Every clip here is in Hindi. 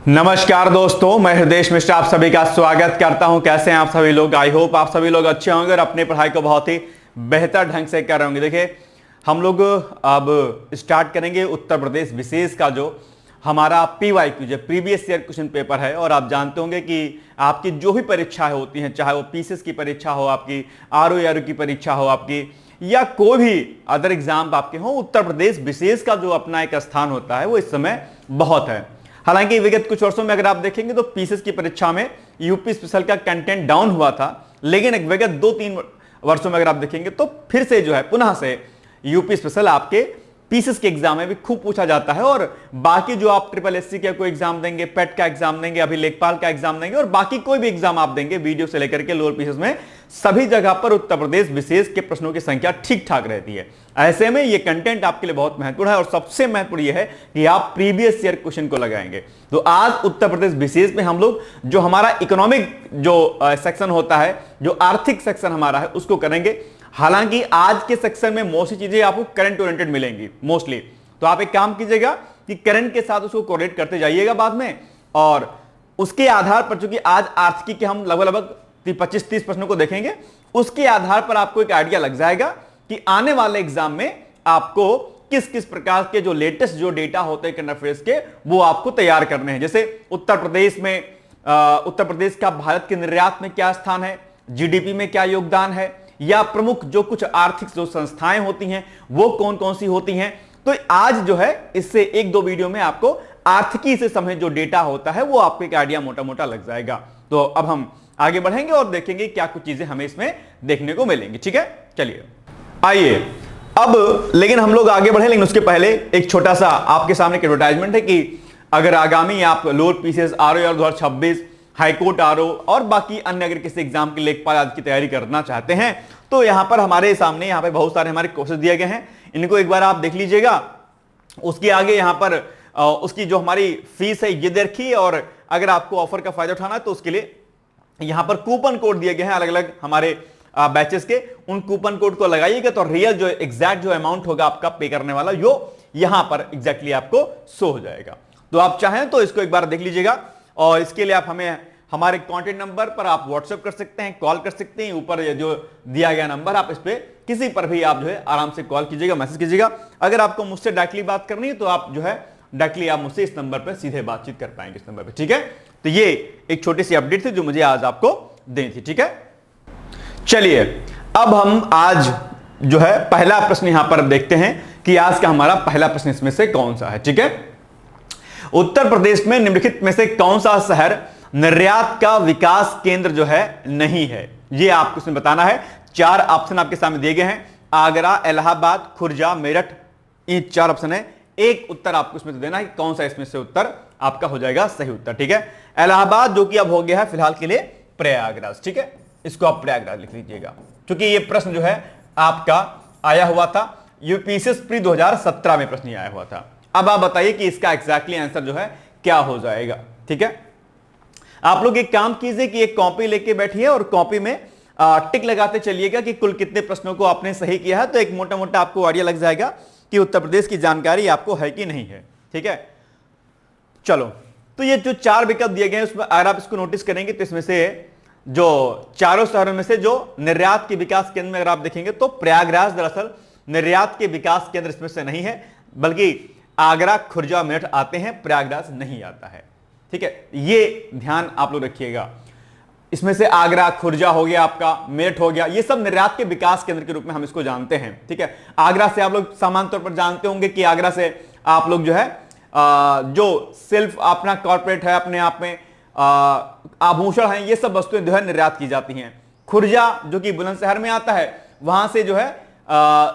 नमस्कार दोस्तों, मैं हृदय मिश्र आप सभी का स्वागत करता हूं। कैसे हैं आप सभी लोग? आई होप आप सभी लोग अच्छे होंगे और अपनी पढ़ाई को बहुत ही बेहतर ढंग से कर रहे होंगे। देखिए, हम लोग अब स्टार्ट करेंगे उत्तर प्रदेश विशेष का जो हमारा PYQ जो प्रीवियस ईयर क्वेश्चन पेपर है। और आप जानते होंगे कि आपकी जो भी परीक्षाएं होती हैं, चाहे वो पीसीएस की परीक्षा हो, आपकी आरओ की परीक्षा हो आपकी, या कोई भी अदर एग्जाम आपके हो, उत्तर प्रदेश विशेष का जो अपना एक स्थान होता है वो इस समय बहुत है। हालांकि विगत कुछ वर्षों में अगर आप देखेंगे तो पीसीएस की परीक्षा में यूपी स्पेशल का कंटेंट डाउन हुआ था, लेकिन एक विगत 2-3 वर्षों में अगर आप देखेंगे तो फिर से जो है पुनः से यूपी स्पेशल आपके पीसीएस के एग्जाम में भी खूब पूछा जाता है। और बाकी जो आप ट्रिपल एससी का कोई एग्जाम देंगे, पेट का एग्जाम देंगे, अभी लेखपाल का एग्जाम देंगे और बाकी कोई भी एग्जाम आप देंगे वीडियो से लेकर के लोअर पीसीएस में, सभी जगह पर उत्तर प्रदेश विशेष के प्रश्नों की संख्या ठीक ठाक रहती है। ऐसे में ये कंटेंट आपके लिए बहुत महत्वपूर्ण है और सबसे महत्वपूर्ण ये है कि आप प्रीवियस ईयर क्वेश्चन को लगाएंगे। तो आज उत्तर प्रदेश विशेष में हम लोग जो हमारा इकोनॉमिक जो सेक्शन होता है, जो आर्थिक सेक्शन हमारा है, उसको करेंगे। हालांकि आज के सेक्शन में मोस्टली चीजें आपको करंट ओरिएंटेड मिलेंगी मोस्टली, तो आप एक काम कीजिएगा कि करंट के साथ उसको कोरिलेट करते जाइएगा बाद में, और उसके आधार पर, चूंकि आज आर्थिकी के हम लगभग 25-30 प्रश्नों को देखेंगे, उसके आधार पर आपको एक आइडिया लग जाएगा कि आने वाले एग्जाम में आपको किस किस प्रकार के जो लेटेस्ट जो डेटा होते हैं करंट अफेयर्स के, वो आपको तैयार करने हैं। जैसे उत्तर प्रदेश में उत्तर प्रदेश का भारत के निर्यात में क्या स्थान है, जीडीपी में क्या योगदान है, या प्रमुख जो कुछ आर्थिक जो संस्थाएं होती हैं वो कौन कौन सी होती हैं। तो आज जो है इससे 1-2 वीडियो में आपको आर्थिकी से संबंधित जो डेटा होता है वो आपको एक आइडिया मोटा मोटा लग जाएगा। तो अब हम आगे बढ़ेंगे और देखेंगे क्या कुछ चीजें हमें इसमें देखने को मिलेंगी। ठीक है, चलिए आइए अब, लेकिन हम लोग आगे बढ़े, लेकिन उसके पहले एक छोटा सा आपके सामने एडवर्टाइजमेंट है कि अगर आगामी आप lower PCS RO 2026, high court RO और बाकी अन्य अगर किसी एग्जाम के लेखपाल आदि की तैयारी करना चाहते हैं तो यहां पर हमारे सामने यहाँ पे बहुत सारे हमारे कोर्सेज दिए गए हैं, इनको एक बार आप देख लीजिएगा। उसके आगे यहाँ पर उसकी जो हमारी फीस है ये दे रखी है, और अगर आपको ऑफर का फायदा उठाना है तो उसके लिए यहां पर कूपन कोड दिए गए हैं अलग अलग हमारे बैचेस के। उन कूपन कोड को लगाइएगा तो रियल जो एग्जैक्ट जो अमाउंट होगा आपका पे करने वाला, यो यहां पर एग्जैक्टली आपको शो हो जाएगा। तो आप चाहें तो इसको एक बार देख लीजिएगा, और इसके लिए आप हमें हमारे कॉन्टेक्ट नंबर पर आप व्हाट्सएप कर सकते हैं, कॉल कर सकते हैं। ऊपर जो दिया गया नंबर, आप इस पे किसी पर भी आप जो है आराम से कॉल कीजिएगा, मैसेज कीजिएगा। अगर आपको मुझसे डायरेक्टली बात करनी है तो आप जो है डायरेक्टली आप मुझसे इस नंबर पर सीधे बातचीत कर पाएंगे, इस नंबर पर। ठीक है, तो ये एक छोटी सी अपडेट थी जो मुझे आज आपको देनी थी। ठीक है, चलिए अब हम आज जो है पहला प्रश्न यहां पर देखते हैं कि आज का हमारा पहला प्रश्न इसमें से कौन सा है। ठीक है, उत्तर प्रदेश में निम्नलिखित में से कौन सा शहर निर्यात का विकास केंद्र जो है नहीं है, ये आपको इसमें बताना है। 4 ऑप्शन आपके सामने दिए गए हैं, आगरा, इलाहाबाद, खुर्जा, मेरठ, ये 4 ऑप्शन है। एक उत्तर आपको इसमें देना है कि कौन सा इसमें से उत्तर आपका हो जाएगा सही उत्तर। ठीक है, इलाहाबाद जो कि अब हो गया है फिलहाल के लिए प्रयागराज। ठीक है, इसको आप प्रयागराज लिख लीजिएगा, क्योंकि ये प्रश्न जो है आपका आया हुआ था यूपीएससी प्री 2017 में प्रश्न आया हुआ था। अब आप बताइए कि इसका एग्जैक्टली आंसर जो है क्या हो जाएगा। ठीक है, आप लोग एक काम कीजिए कि एक कॉपी लेके बैठिए और कॉपी में टिक लगाते चलिएगा कि कुल कितने प्रश्नों को आपने सही किया है, तो एक मोटा मोटा आपको आइडिया लग जाएगा कि उत्तर प्रदेश की जानकारी आपको है कि नहीं है। ठीक है, चलो, तो ये जो 4 विकल्प दिए गए हैं उसमें अगर आप इसको नोटिस करेंगे तो इसमें से जो चारों शहरों में से जो निर्यात के विकास केंद्र में अगर आप देखेंगे तो प्रयागराज दरअसल निर्यात के विकास केंद्र इसमें से नहीं है, बल्कि आगरा, खुर्जा, मेरठ आते हैं, प्रयागराज नहीं आता है। ठीक है, ये ध्यान आप लोग रखिएगा। इसमें से आगरा, खुर्जा हो गया आपका, मेरठ हो गया, ये सब निर्यात के विकास केंद्र के रूप में हम इसको जानते हैं। ठीक है, आगरा से आप लोग सामान्य तौर पर जानते होंगे कि आगरा से आप लोग जो है जो सिर्फ अपना कॉर्पोरेट है, अपने आप में आभूषण है, ये सब वस्तुएं जो है निर्यात की जाती हैं। खुर्जा जो कि बुलंदशहर में आता है, वहां से जो है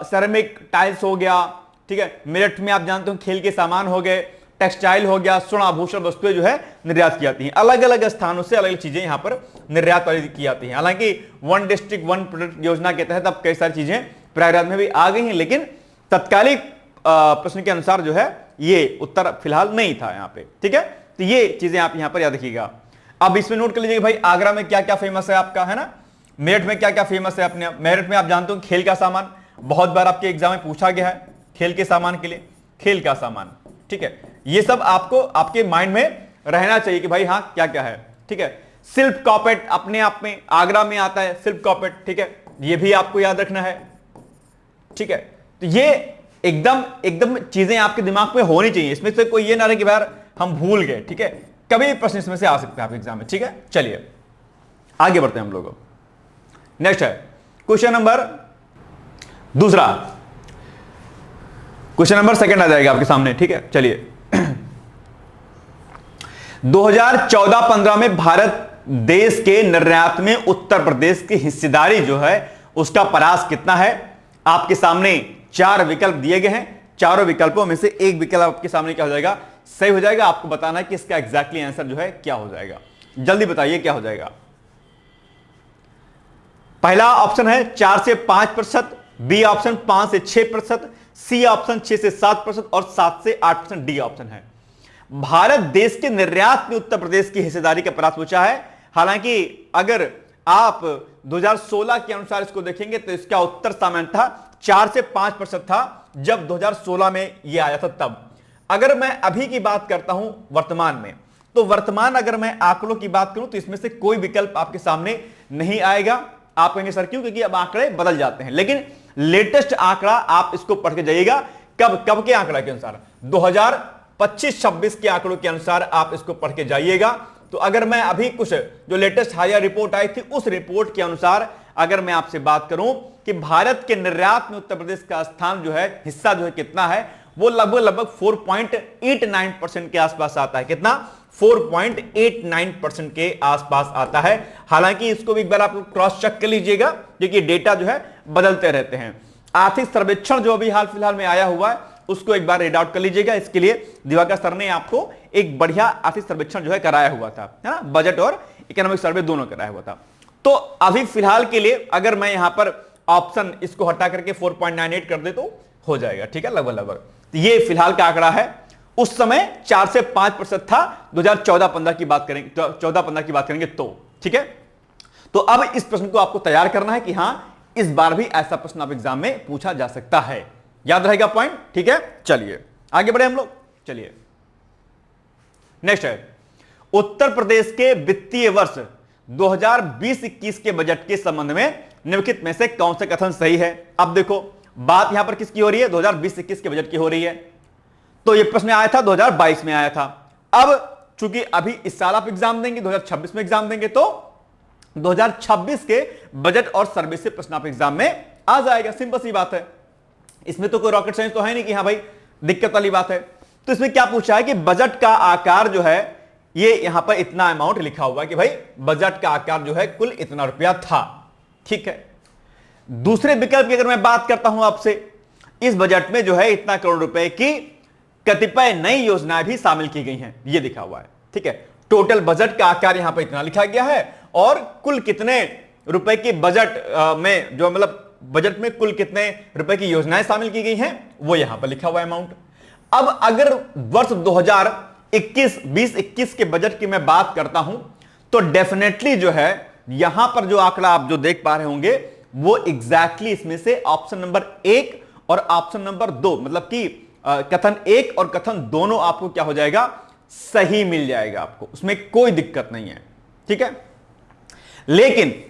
सेरेमिक टाइल्स हो गया। ठीक है, मेरठ में आप जानते हो खेल के सामान हो गए, टेक्सटाइल हो गया, स्वर्ण आभूषण वस्तुएं जो है निर्यात की जाती हैं। अलग अलग स्थानों से अलग अलग चीजें यहां पर निर्यात वाली की जाती हैं। हालांकि 1 डिस्ट्रिक्ट 1 प्रोडक्ट योजना के तहत अब कई सारी चीजें प्रयागराज में भी आ गई हैं, लेकिन तत्कालिक प्रश्न के अनुसार जो है ये उत्तर फिलहाल नहीं था यहां पे। ठीक है, तो ये चीजें आप यहां पर याद रखिएगा। अब इसमें नोट कर लीजिएगा भाई, आगरा में क्या क्या फेमस है आपका, है ना। मेरठ में क्या क्या फेमस है अपने, मेरठ में आप जानते हो खेल का सामान, बहुत बार आपके एग्जाम में पूछा गया है, खेल के सामान के लिए खेल का सामान। ठीक है, ये सब आपको आपके माइंड में रहना चाहिए कि भाई हाँ क्या क्या है। ठीक है, सिल्क कार्पेट अपने आप में आगरा में आता है, सिल्क कार्पेट। ठीक है, ये भी आपको याद रखना है। ठीक है, तो ये एकदम एकदम चीजें आपके दिमाग में होनी चाहिए, इसमें से कोई ये ना रहे कि यार हम भूल गए। ठीक है, कभी भी प्रश्न इसमें से आ सकता है आपके एग्जाम में। ठीक है, चलिए आगे बढ़ते हैं हम लोग। नेक्स्ट है क्वेश्चन नंबर दूसरा, क्वेश्चन नंबर सेकंड आ जाएगा आपके सामने। ठीक है, चलिए 2014-15 में भारत देश के निर्यात में उत्तर प्रदेश की हिस्सेदारी जो है उसका परास कितना है। आपके सामने 4 विकल्प दिए गए हैं, चारों विकल्पों में से एक विकल्प आपके सामने क्या हो जाएगा, सही हो जाएगा। आपको बताना है कि इसका एग्जैक्टली आंसर जो है क्या हो जाएगा। जल्दी बताइए क्या हो जाएगा। पहला ऑप्शन है 4 से 5%, बी ऑप्शन 5 से 6%, सी ऑप्शन 6 से 7% और 7 से 8%, डी ऑप्शन है। भारत देश के निर्यात में उत्तर प्रदेश की हिस्सेदारी का परास पूछा है। हालांकि अगर आप 2016 के अनुसार इसको देखेंगे तो इसका उत्तर सामान्यतः 4 से 5% था जब 2016 में यह आया था तब। अगर मैं अभी की बात करता हूं वर्तमान में, तो वर्तमान अगर मैं आंकड़ों की बात करूं तो इसमें से कोई विकल्प आपके सामने नहीं आएगा। आप कहेंगे सर क्यों, क्योंकि अब आंकड़े बदल जाते हैं। लेकिन लेटेस्ट आंकड़ा आप इसको पढ़ के जाइएगा। कब के आंकड़ा के अनुसार, 2025-26 के आंकड़ों के अनुसार आप इसको पढ़ के जाइएगा। तो अगर मैं अभी कुछ जो लेटेस्ट हायर रिपोर्ट आई थी उस रिपोर्ट के अनुसार अगर मैं आपसे बात करूं कि भारत के निर्यात में उत्तर प्रदेश का स्थान जो है, हिस्सा जो है कितना है, वो लगभग 4.89% के आसपास आता है। कितना, 4.89% के आसपास आता है। हालांकि इसको भी एक बार आप क्रॉस चेक कर लीजिएगा क्योंकि डेटा जो है बदलते रहते हैं। आर्थिक सर्वेक्षण जो अभी हाल फिलहाल में आया हुआ है उसको एक बार रीड आउट कर लीजिएगा। इसके लिए दिवाकर सर ने आपको एक बढ़िया आर्थिक सर्वेक्षण जो है कराया हुआ था, है ना, बजट और इकोनॉमिक सर्वे दोनों कराया हुआ था। तो अभी फिलहाल के लिए अगर मैं यहां पर ऑप्शन इसको हटा करके 4.98 कर दे तो हो जाएगा। ठीक है, लगभग तो ये फिलहाल का आंकड़ा है। उस समय 4 से 5% था। 2014-15 की बात करेंगे, 14-15 की बात करेंगे तो ठीक है। तो अब इस प्रश्न को आपको तैयार करना है कि हां इस बार भी ऐसा प्रश्न आप एग्जाम में पूछा जा सकता है। याद रहेगा पॉइंट। ठीक है, चलिए आगे बढ़े हम लोग। चलिए नेक्स्ट है उत्तर प्रदेश के वित्तीय वर्ष 2020-21 के बजट के संबंध में निम्नलिखित में से कौन सा कथन सही है। अब देखो बात यहां पर किसकी हो रही है, 2020-21 के बजट की हो रही है। तो यह प्रश्न आया था 2022 में आया था। अब चूंकि अभी इस साल आप एग्जाम देंगे, 2026 में एग्जाम देंगे, तो 2026 के बजट और सर्वे से प्रश्न आप एग्जाम में आ जाएगा। सिंपल सी बात है, इसमें तो कोई रॉकेट साइंस तो है नहीं कि हाँ भाई दिक्कत वाली बात है। तो इसमें क्या पूछा है कि बजट का आकार जो है, ये यहां पर इतना अमाउंट लिखा हुआ है कि भाई बजट का आकार जो है कुल इतना रुपया था। ठीक है, दूसरे विकल्प की अगर मैं बात करता हूं आपसे, इस बजट में जो है इतना करोड़ रुपए की कतिपय नई योजनाएं भी शामिल की गई हैं, ये लिखा हुआ है। ठीक है, टोटल बजट का आकार यहां पर इतना लिखा गया है और कुल कितने रुपए की बजट में जो मतलब बजट में कुल कितने रुपए की योजनाएं शामिल की गई हैं वो यहां पर लिखा हुआ अमाउंट। अब अगर वर्ष 2021 के बजट की मैं बात करता हूं तो डेफिनेटली जो है यहां पर जो आंकड़ा आप जो देख पा रहे होंगे वो एग्जैक्टली इसमें से ऑप्शन नंबर 1 और ऑप्शन नंबर 2 मतलब कि कथन 1 और कथन दोनों आपको क्या हो जाएगा, सही मिल जाएगा आपको, उसमें कोई दिक्कत नहीं है। ठीक है, लेकिन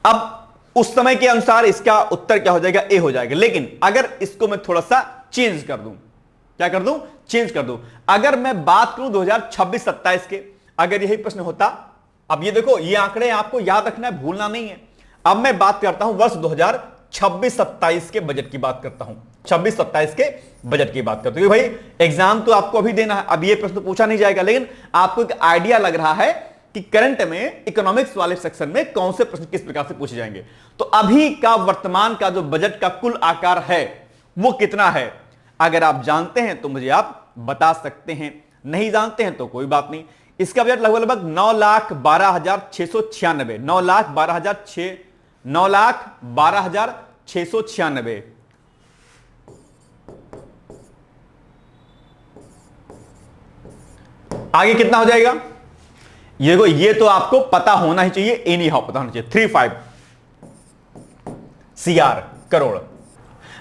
अब उस समय के अनुसार इसका उत्तर क्या हो जाएगा, ए हो जाएगा। लेकिन अगर इसको मैं थोड़ा सा चेंज कर दूं, क्या कर दूं, चेंज कर दूं, अगर मैं बात करूं 2026-27 के, अगर यही प्रश्न होता, अब ये देखो ये आंकड़े आपको याद रखना है, भूलना नहीं है। अब मैं बात करता हूं वर्ष 2026-27 के बजट की बात करता हूं, 26-27 के बजट की बात करता हूं। भाई एग्जाम तो आपको अभी देना है, अब ये प्रश्न पूछा नहीं जाएगा, लेकिन आपको एक आइडिया लग रहा है कि करंट में इकोनॉमिक्स वाले सेक्शन में कौन से प्रश्न किस प्रकार से पूछे जाएंगे। तो अभी का वर्तमान का जो बजट का कुल आकार है वो कितना है, अगर आप जानते हैं तो मुझे आप बता सकते हैं, नहीं जानते हैं तो कोई बात नहीं। इसका बजट लगभग 9,12,696, 9,12,696। आगे कितना हो जाएगा, ये तो आपको पता होना ही चाहिए, एनी हाउ पता होना चाहिए। 35 CR करोड़,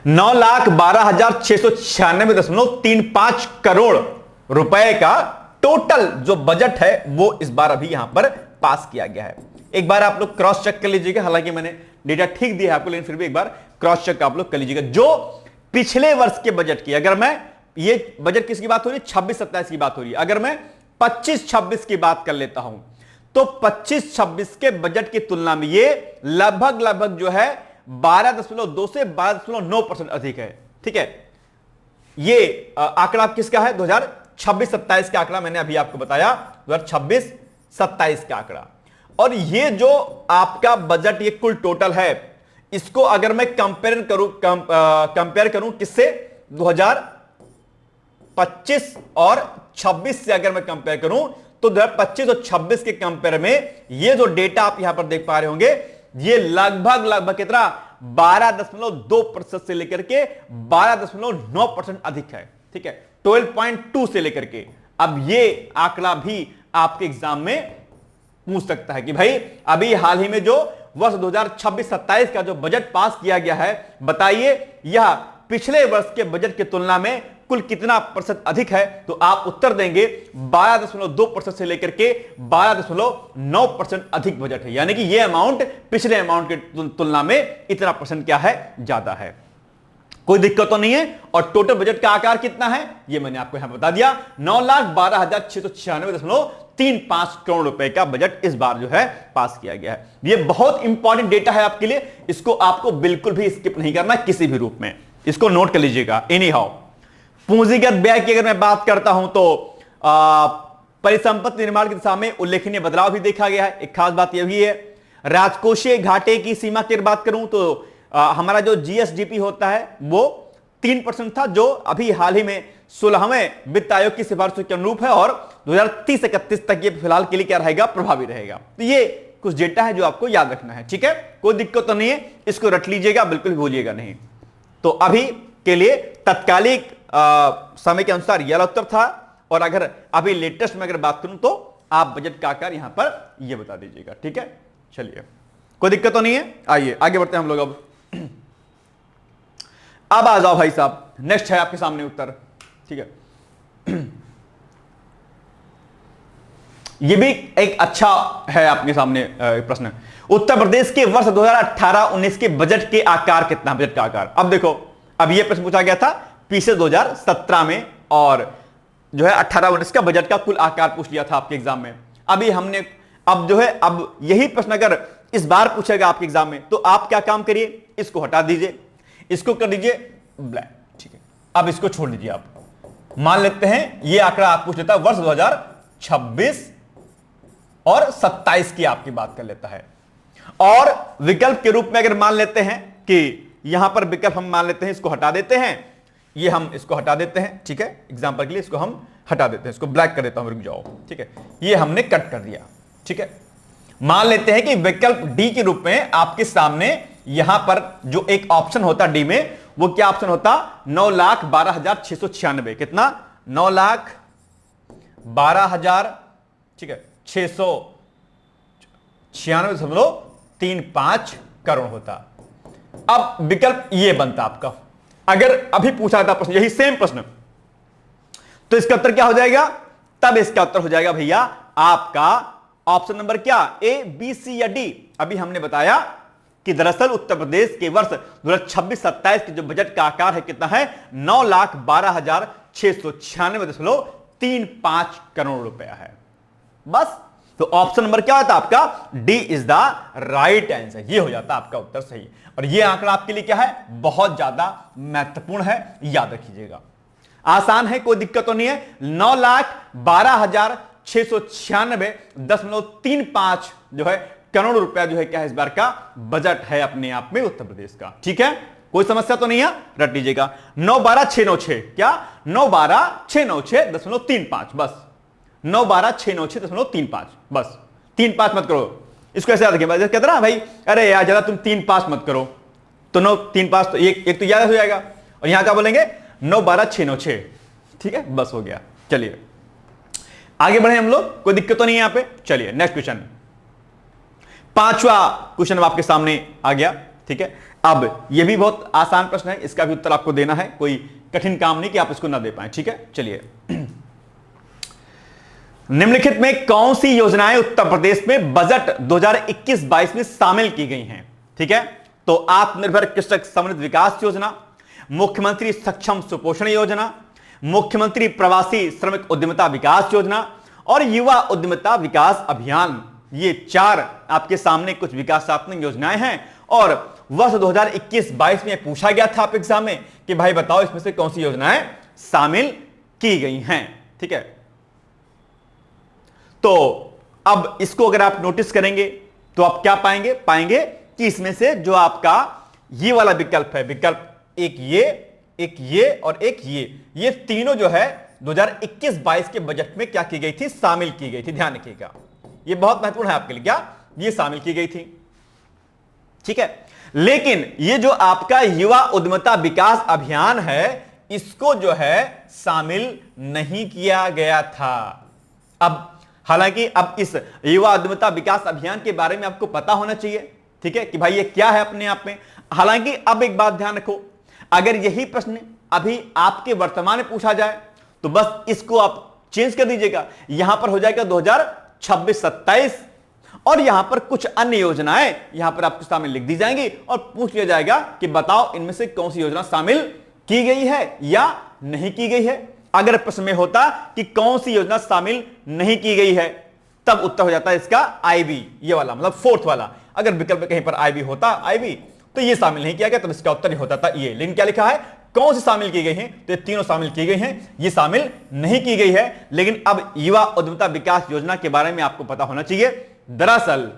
9,12,696.35 करोड़ रुपए का टोटल जो बजट है वो इस बार अभी यहां पर पास किया गया है। एक बार आप लोग क्रॉस चेक कर लीजिएगा, हालांकि मैंने डेटा ठीक दिया है आपको, लेकिन फिर भी एक बार क्रॉस चेक आप लोग कर लीजिएगा। जो पिछले वर्ष के बजट की, अगर मैं ये बजट किसकी बात हो रही है, 26-27 की बात हो रही है, अगर मैं 25-26 की बात कर लेता हूं तो 25-26 के बजट की तुलना में ये लगभग जो है 12.2 से 12.9% अधिक है। ठीक है, ये आंकड़ा किसका है, 2026-27 का आंकड़ा मैंने अभी आपको बताया, 2026-27 का आंकड़ा। और ये जो आपका बजट ये कुल टोटल है, इसको अगर मैं कंपेयर करूं किससे, 2025 और 26 से अगर मैं कंपेयर करूं तो 2025 और 26 के कंपेयर में ये जो डेटा आप यहां पर देख पा रहे होंगे, ये लगभग कितना 12.2% से लेकर के 12.9% अधिक है। ठीक है, 12.2 से लेकर के। अब ये आंकड़ा भी आपके एग्जाम में पूछ सकता है कि भाई अभी हाल ही में जो वर्ष 2026-27 का जो बजट पास किया गया है, बताइए यह पिछले वर्ष के बजट की तुलना में कुल कितना प्रतिशत अधिक है। तो आप उत्तर देंगे 12.2% से लेकर के 12.9% अधिक बजट है, यानी कि यह अमाउंट पिछले अमाउंट की तुलना में इतना परसेंट क्या है, ज्यादा है। कोई दिक्कत तो नहीं है। और टोटल बजट का आकार कितना है ये मैंने आपको यहां बता दिया, 9,12,696.35 करोड़ रुपए का बजट इस बार जो है पास किया गया है। ये बहुत इंपॉर्टेंट डेटा है आपके लिए, इसको आपको बिल्कुल भी स्किप नहीं करना किसी भी रूप में, इसको नोट कर लीजिएगा। एनी हाउ, पूंजीगत व्यय की अगर मैं बात करता हूं तो परिसंपत्ति निर्माण की दिशा में उल्लेखनीय बदलाव भी देखा गया है। एक खास बात यह भी है, राजकोषीय घाटे की सीमा की बात करूं तो हमारा जो जीएसडीपी होता है वो 3% था, जो अभी हाल ही में 16वें वित्त आयोग की सिफारिशों के अनुरूप है, और 2030-31 तक ये फिलहाल के लिए क्या रहेगा, प्रभावी रहेगा। तो ये कुछ डेटा है जो आपको याद रखना है। ठीक है, कोई दिक्कत तो नहीं है, इसको रट लीजिएगा, बिल्कुल भूलिएगा नहीं। तो अभी के लिए तत्कालिक समय के अनुसार यह उत्तर था, और अगर अभी लेटेस्ट में अगर बात करूं तो आप बजट का आकार यहां पर यह बता दीजिएगा। ठीक है, चलिए कोई दिक्कत तो नहीं है। आइए आगे बढ़ते हैं हम लोग। अब आ जाओ भाई साहब, नेक्स्ट है आपके सामने उत्तर। ठीक है, यह भी एक अच्छा है आपके सामने प्रश्न। उत्तर प्रदेश के वर्ष 2018-19 के बजट के आकार कितना, बजट का आकार। अब देखो, अब यह प्रश्न पूछा गया था पीछे 2017 में, और जो है 18-19 का बजट का कुल आकार पूछ लिया था आपके एग्जाम में। अभी हमने अब जो है, अब यही प्रश्न अगर इस बार पूछेगा आपके एग्जाम में तो आप क्या काम करिए, इसको हटा दीजिए, इसको कर दीजिए ब्लैक। ठीक है, अब इसको छोड़ दीजिए। आप मान लेते हैं ये आंकड़ा आप पूछ लेता है वर्ष 2026 और 27 की आपकी बात कर लेता है, और विकल्प के रूप में अगर मान लेते हैं कि यहां पर विकल्प हम मान लेते हैं, इसको हटा देते हैं, ये हम इसको हटा देते हैं। ठीक है, एग्जांपल के लिए इसको हम हटा देते हैं, इसको ब्लैक कर देता हूं, रुक जाओ। ठीक है, ये हमने कट कर दिया। ठीक है, मान लेते हैं कि विकल्प डी के रूप में आपके सामने यहां पर जो एक ऑप्शन होता डी में, वो क्या ऑप्शन होता, 9,12,696। कितना, 9,12,000, ठीक है, 696.35 करोड़ होता। अब विकल्प ये बनता आपका। अगर अभी पूछा था प्रश्न, यही सेम प्रश्न, तो इसका उत्तर क्या हो जाएगा, तब इसका उत्तर हो जाएगा भैया आपका ऑप्शन नंबर क्या, ए, बी, सी या डी। अभी हमने बताया कि दरअसल उत्तर प्रदेश के वर्ष 2026-27 के जो बजट का आकार है कितना है, 9,12,696.35 करोड़ रुपया है। बस, तो ऑप्शन नंबर क्या होता आपका, D is the right answer. ये हो जाता आपका उत्तर सही। और ये आंकड़ा आपके लिए क्या है, बहुत ज्यादा महत्वपूर्ण है, याद रखिएगा। आसान है, कोई दिक्कत तो नहीं है। 9,12,696.35 जो है करोड़ रुपया जो है क्या है इस बार का बजट है अपने आप में उत्तर प्रदेश का। ठीक है, कोई समस्या तो नहीं है, रट लीजिएगा। 9,12,696 क्या, 9,12,696.35 बस, 9,12,696.35 बस, 35 मत करो। इसको ऐसे याद रखिए, कहते ना भाई अरे यार ज्यादा तुम 3-5 मत करो, तो 9-3-5 तो एक तो ज्यादा हो जाएगा, और यहां क्या बोलेंगे 9,12,696। ठीक है, बस हो गया। चलिए आगे बढ़े हम लोग, कोई दिक्कत तो नहीं है यहां पे। चलिए नेक्स्ट क्वेश्चन, पांचवा क्वेश्चन आपके सामने आ गया। ठीक है, अब यह भी बहुत आसान प्रश्न है, इसका भी उत्तर आपको देना है, कोई कठिन काम नहीं कि आप इसको ना दे पाए। ठीक है, चलिए निम्नलिखित में कौन सी योजनाएं उत्तर प्रदेश में बजट 2021-22 में शामिल की गई हैं? ठीक है, तो आत्मनिर्भर कृषक समृद्ध विकास योजना, मुख्यमंत्री सक्षम सुपोषण योजना, मुख्यमंत्री प्रवासी श्रमिक उद्यमिता विकास योजना और युवा उद्यमिता विकास अभियान। ये 4 आपके सामने कुछ विकासात्मक योजनाएं हैं और वर्ष 2021-22 में पूछा गया था आप एग्जाम में कि भाई बताओ इसमें से कौन सी योजनाएं शामिल की गई हैं। ठीक है, तो अब इसको अगर आप नोटिस करेंगे तो आप क्या पाएंगे कि इसमें से जो आपका ये वाला विकल्प है, विकल्प एक ये और एक ये तीनों जो है 2021-22 के बजट में क्या की गई थी? शामिल की गई थी। ध्यान रखिएगा, ये बहुत महत्वपूर्ण है आपके लिए, क्या ये शामिल की गई थी। ठीक है, लेकिन ये जो आपका युवा उद्यमिता विकास अभियान है इसको जो है शामिल नहीं किया गया था। अब हालांकि अब इस युवा उद्यमिता विकास अभियान के बारे में आपको पता होना चाहिए, ठीक है, कि भाई ये क्या है अपने आप में। हालांकि अब एक बात ध्यान रखो, अगर यही प्रश्न अभी आपके वर्तमान में पूछा जाए तो बस इसको आप चेंज कर दीजिएगा, यहां पर हो जाएगा 2026-27 और यहां पर कुछ अन्य योजनाएं यहां पर आपके सामने लिख दी जाएंगी और पूछ लिया जाएगा कि बताओ इनमें से कौन सी योजना शामिल की गई है या नहीं की गई है। अगर प्रश्न में होता कि कौन सी योजना शामिल नहीं की गई है तब उत्तर हो जाता है इसका आईबी, ये वाला मतलब फोर्थ वाला। अगर विकल्प कहीं पर आईबी होता, आईबी, तो ये शामिल नहीं किया गया तब इसका उत्तर होता था ये। लेकिन क्या लिखा है, कौन सी शामिल की गई है? तो ये तीनों शामिल की गई हैं, ये शामिल नहीं की गई है। लेकिन अब युवा उद्यमिता विकास योजना के बारे में आपको पता होना चाहिए। दरअसल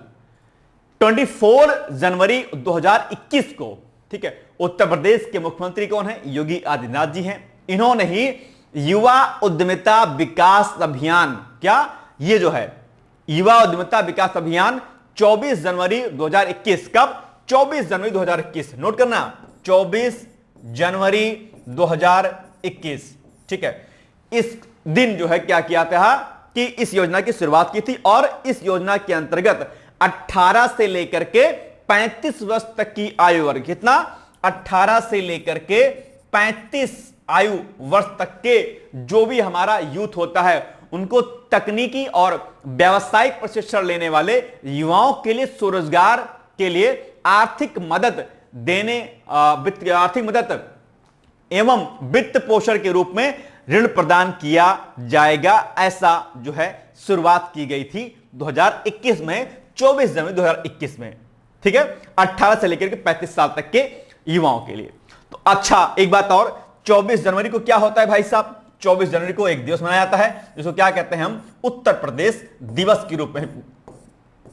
24 जनवरी 2021 को, ठीक है, उत्तर प्रदेश के मुख्यमंत्री कौन है? योगी आदित्यनाथ जी हैं। इन्होंने ही युवा उद्यमिता विकास अभियान, क्या ये जो है युवा उद्यमिता विकास अभियान 24 जनवरी 2021, कब? 24 जनवरी 2021, नोट करना, 24 जनवरी 2021, ठीक है। इस दिन जो है क्या किया था कि इस योजना की शुरुआत की थी और इस योजना के अंतर्गत 18 से लेकर के 35 वर्ष तक की आयु वर्ग, कितना? 18 से लेकर के 35 आयु वर्ष तक के जो भी हमारा यूथ होता है उनको तकनीकी और व्यावसायिक प्रशिक्षण लेने वाले युवाओं के लिए स्वरोजगार के लिए आर्थिक मदद देने, आर्थिक मदद एवं वित्त पोषण के रूप में ऋण प्रदान किया जाएगा। ऐसा जो है शुरुआत की गई थी 2021 में, 24 जनवरी 2021 में, ठीक है, 18 से लेकर के 35 साल तक के युवाओं के लिए। तो अच्छा, एक बात और, 24 जनवरी को क्या होता है भाई साहब? 24 जनवरी को एक दिवस मनाया जाता है जिसको क्या कहते हैं हम? उत्तर प्रदेश दिवस के रूप में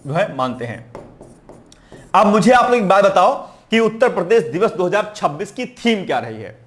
जो है मानते हैं। अब मुझे आप लोग एक बात बताओ कि उत्तर प्रदेश दिवस 2026 की थीम क्या रही है,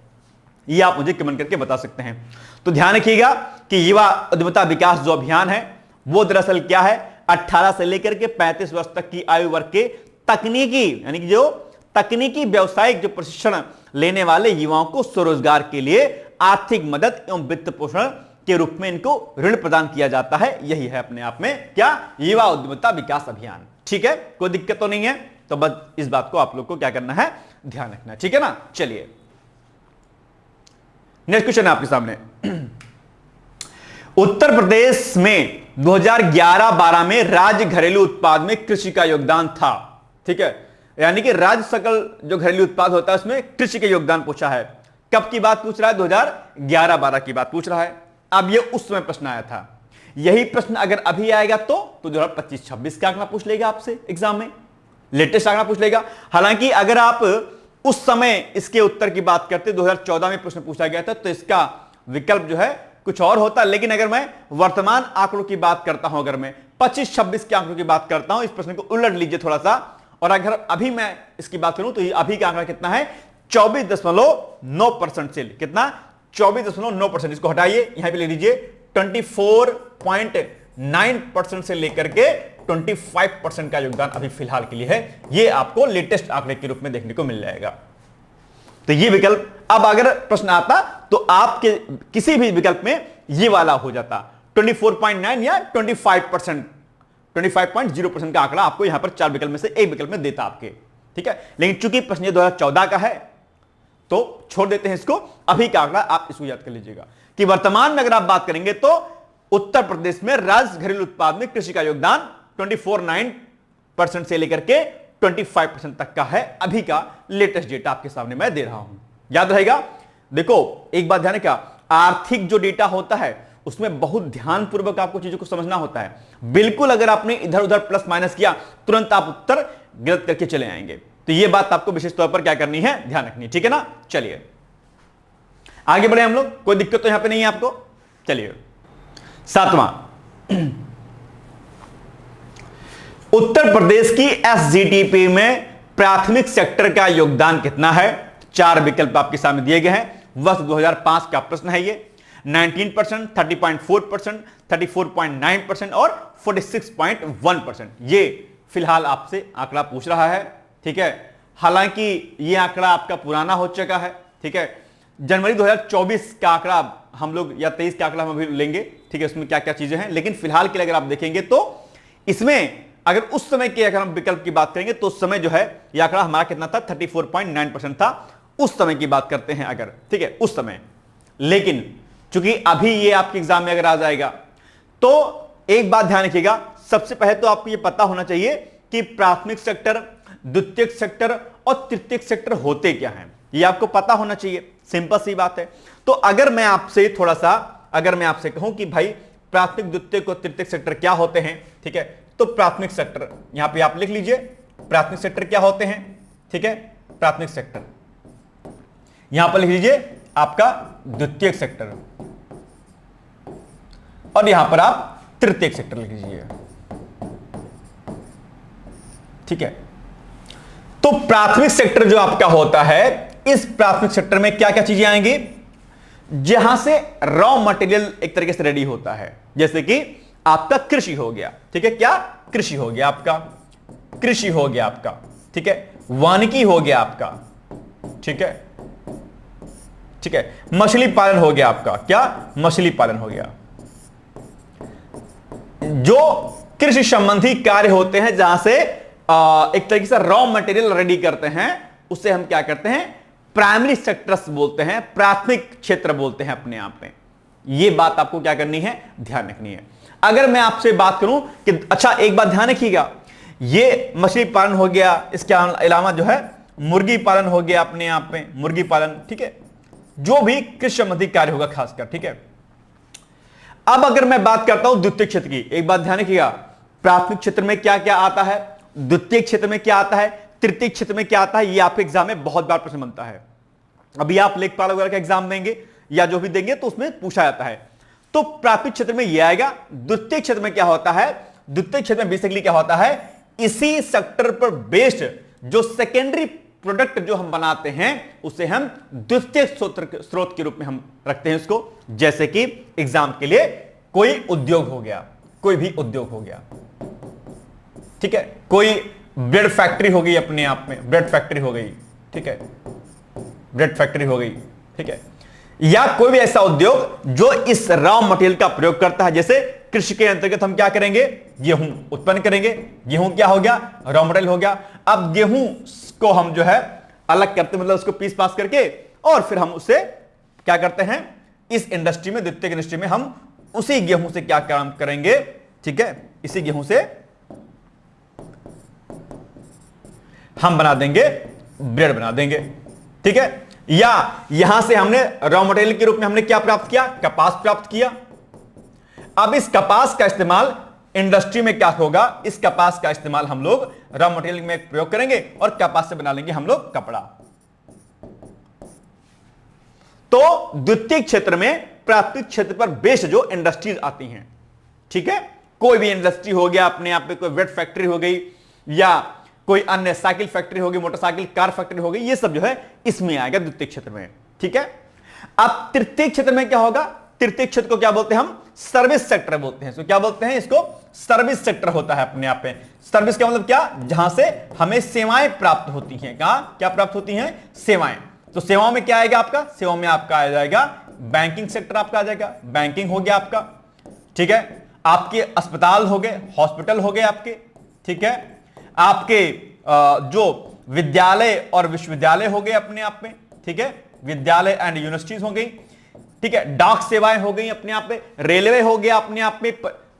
ये आप मुझे कमेंट करके बता सकते हैं। तो ध्यान रखिएगा कि युवा उद्यमिता विकास जो अभियान है वो दरअसल क्या है, 18 से लेकर के 35 वर्ष तक की आयु वर्ग के तकनीकी, यानी कि जो तकनीकी व्यावसायिक जो प्रशिक्षण लेने वाले युवाओं को स्वरोजगार के लिए आर्थिक मदद एवं वित्त पोषण के रूप में इनको ऋण प्रदान किया जाता है। यही है अपने आप में क्या? युवा उद्यमिता विकास अभियान। ठीक है, कोई दिक्कत तो नहीं है। तो बस इस बात को आप लोग को क्या करना है, ध्यान रखना है, ठीक है ना। चलिए नेक्स्ट क्वेश्चन है आपके सामने। उत्तर प्रदेश में 2011-12 में राज्य घरेलू उत्पाद में कृषि का योगदान था, ठीक है, यानी कि राज्य सकल जो घरेलू उत्पाद होता है उसमें कृषि का योगदान पूछा है। कब की बात पूछ रहा है? 2011-12 की बात पूछ रहा है। अब ये उस समय प्रश्न आया था, यही प्रश्न अगर अभी आएगा तो 2025-26 का आंकड़ा पूछ लेगा आपसे एग्जाम में, लेटेस्ट आंकड़ा पूछ लेगा। हालांकि अगर आप उस समय इसके उत्तर की बात करते, 2014 में प्रश्न पूछा गया था, तो इसका विकल्प जो है कुछ और होता। लेकिन अगर मैं वर्तमान आंकड़ों की बात करता हूं, अगर मैं 25-26 के आंकड़ों की बात करता हूं, इस प्रश्न को उलट लीजिए थोड़ा सा, और अगर अभी मैं इसकी बात करूं तो ये अभी का आंकड़ा कितना है? 24.9% से, कितना? 24.9%। इसको हटाइए, यहां पे ले लीजिए 24.9% से लेकर के 25% का योगदान अभी फिलहाल के लिए है। ये आपको लेटेस्ट आंकड़े के रूप में देखने को मिल जाएगा। तो ये विकल्प, अब अगर प्रश्न आता तो आपके किसी भी विकल्प में ये वाला हो जाता, 24.9 या 25%, 25.0% का आंकड़ा आपको यहां पर 4 विकल्प में से एक विकल्प में देता आपके, ठीक है। लेकिन चूंकि प्रश्न 2014 का है तो छोड़ देते हैं इसको। अभी का आंकड़ा आप इसको याद कर लीजिएगा कि वर्तमान में अगर आप बात करेंगे तो उत्तर प्रदेश में राज्य घरेलू उत्पाद में कृषि का योगदान 24.9% से लेकर के 25% तक का है। अभी का लेटेस्ट डेटा आपके सामने मैं दे रहा हूं, याद रहेगा। देखो एक बात ध्यान रखिएगा, आर्थिक जो डेटा होता है उसमें बहुत ध्यानपूर्वक आपको चीजों को समझना होता है। बिल्कुल अगर आपने इधर उधर प्लस माइनस किया तुरंत आप उत्तर गलत करके चले आएंगे। तो यह बात आपको विशेष तौर पर क्या करनी है, ध्यान रखनी है, ठीक है ना। चलिए आगे बढ़े हम लोग, कोई दिक्कत तो यहां पे नहीं है आपको। चलिए 7वां, उत्तर प्रदेश की एसजीडीपी में प्राथमिक सेक्टर का योगदान कितना है। 4 विकल्प आपके सामने दिए गए हैं। वर्ष 2005 का प्रश्न है ये। 19%, 30.4%, 34.9% और 46.1%। ये फिलहाल आपसे आंकड़ा पूछ रहा है, ठीक है। हालांकि ये आंकड़ा आपका पुराना हो चुका है, ठीक है। जनवरी 2024 का आंकड़ा हम लोग या 23 का आंकड़ा हम अभी लेंगे, ठीक है। उसमें क्या क्या चीजें हैं, लेकिन फिलहाल के लिए अगर आप देखेंगे तो इसमें अगर उस समय के अगर हम विकल्प की बात करेंगे तो उस समय जो है यह आंकड़ा हमारा कितना था, 34.9% था। उस समय की बात करते हैं अगर, ठीक है, उस समय। लेकिन चूंकि अभी ये आपके एग्जाम में अगर आ जाएगा तो एक बात ध्यान रखिएगा, सबसे पहले तो आपको ये पता होना चाहिए कि प्राथमिक सेक्टर, द्वितीयक सेक्टर और तृतीयक सेक्टर होते क्या हैं। ये आपको पता होना चाहिए, सिंपल सी बात है। तो अगर मैं आपसे थोड़ा सा, अगर मैं आपसे कहूं कि भाई प्राथमिक, द्वितीयक और तृतीयक सेक्टर क्या होते हैं, ठीक है, तो प्राथमिक सेक्टर यहां पे आप लिख लीजिए, प्राथमिक सेक्टर क्या होते हैं, ठीक है। प्राथमिक सेक्टर यहां पर लिख लीजिए आपका द्वितीयक सेक्टर, और यहां पर आप तृतीयक सेक्टर लिख लीजिए, ठीक है। तो प्राथमिक सेक्टर जो आपका होता है, इस प्राथमिक सेक्टर में क्या क्या चीजें आएंगी, जहां से रॉ मटेरियल एक तरीके से रेडी होता है। जैसे कि आपका कृषि हो गया, ठीक है, क्या कृषि हो गया आपका, कृषि हो गया आपका, ठीक है। वानिकी हो गया आपका, ठीक है, ठीक है। मछली पालन हो गया आपका, क्या मछली पालन हो गया। जो कृषि संबंधी कार्य होते हैं जहां से एक तरीके से रॉ मटेरियल रेडी करते हैं, उसे हम क्या करते हैं, प्राइमरी सेक्टर्स बोलते हैं, प्राथमिक क्षेत्र बोलते हैं अपने आप में। यह बात आपको क्या करनी है, ध्यान रखनी है। अगर मैं आपसे बात करूं कि अच्छा एक बात ध्यान रखिएगा, ये मछली पालन हो गया, इसके अलावा जो है मुर्गी पालन हो गया अपने आप में, मुर्गी पालन, ठीक है, जो भी कृषि संबंधी कार्य होगा खासकर, ठीक है। अब अगर मैं बात करता हूं द्वितीय क्षेत्र की, एक बात ध्यान रखिएगा, प्राथमिक क्षेत्र में क्या क्या आता है, द्वितीय क्षेत्र में क्या आता है, तृतीय क्षेत्र में क्या आता है, ये आपके एग्जाम में बहुत बार प्रश्न बनता है। अभी आप लेखपाल वगैरह का एग्जाम देंगे या जो भी देंगे तो उसमें पूछा जाता है। तो प्राथमिक क्षेत्र में यह आएगा। द्वितीय क्षेत्र में क्या होता है, द्वितीय क्षेत्र में बेसिकली क्या होता है, इसी सेक्टर पर बेस्ड जो सेकेंडरी प्रोडक्ट जो हम बनाते हैं उसे हम द्वितीय स्रोत के रूप में हम रखते हैं उसको। जैसे कि एग्जाम के लिए कोई उद्योग हो गया, कोई भी उद्योग हो गया, ठीक है, कोई ब्रेड फैक्ट्री हो गई अपने आप में, ब्रेड फैक्ट्री हो गई, ठीक है, ब्रेड फैक्ट्री हो गई, ठीक है, या कोई भी ऐसा उद्योग जो इस रॉ मटेरियल का प्रयोग करता है। जैसे कृषि के अंतर्गत हम क्या करेंगे, गेहूं उत्पन्न करेंगे। गेहूं क्या हो गया, रॉ मटेरियल हो गया। अब गेहूं को हम जो है अलग करते, मतलब उसको पीस पास करके, और फिर हम उसे क्या करते हैं, इस इंडस्ट्री में, द्वितीयक इंडस्ट्री में हम उसी गेहूं से क्या काम करेंगे, ठीक है, इसी गेहूं से हम बना देंगे, ब्रेड बना देंगे, ठीक है। या यहां से हमने रॉ मटेरियल के रूप में हमने क्या प्राप्त किया, कपास प्राप्त किया। अब इस कपास का इस्तेमाल इंडस्ट्री में क्या होगा, इस कपास का इस्तेमाल हम लोग रॉ मटेरियल में प्रयोग करेंगे और कपास से बना लेंगे हम लोग कपड़ा। तो द्वितीय क्षेत्र में प्राथमिक क्षेत्र पर बेस्ड जो इंडस्ट्रीज आती हैं, ठीक है, कोई भी इंडस्ट्री हो गया अपने आप में, कोई ब्रेड फैक्ट्री हो गई या कोई अन्य साइकिल फैक्ट्री होगी, मोटरसाइकिल कार फैक्ट्री हो गई, ये सब जो है इसमें आएगा द्वितीय क्षेत्र में, ठीक है। अब तृतीय क्षेत्र में क्या होगा, तृतीय क्षेत्र को क्या बोलते हैं हम, सर्विस सेक्टर बोलते हैं। तो क्या बोलते हैं इसको, सर्विस सेक्टर होता है अपने आप में। सर्विस का मतलब क्या, जहां से हमें सेवाएं प्राप्त होती हैं। कहां क्या प्राप्त होती हैं, सेवाएं। तो सेवाओं में क्या आएगा आपका, सेवाओं में आपका आ जाएगा बैंकिंग सेक्टर, आपका आ जाएगा, बैंकिंग हो गया आपका, ठीक है। आपके अस्पताल हो गए, हॉस्पिटल हो गए आपके, ठीक है। आपके जो विद्यालय और विश्वविद्यालय हो गए अपने आप में, ठीक है, विद्यालय एंड यूनिवर्सिटीज हो गई। ठीक है, डाक सेवाएं हो गई अपने आप में, रेलवे हो गया अपने आप में,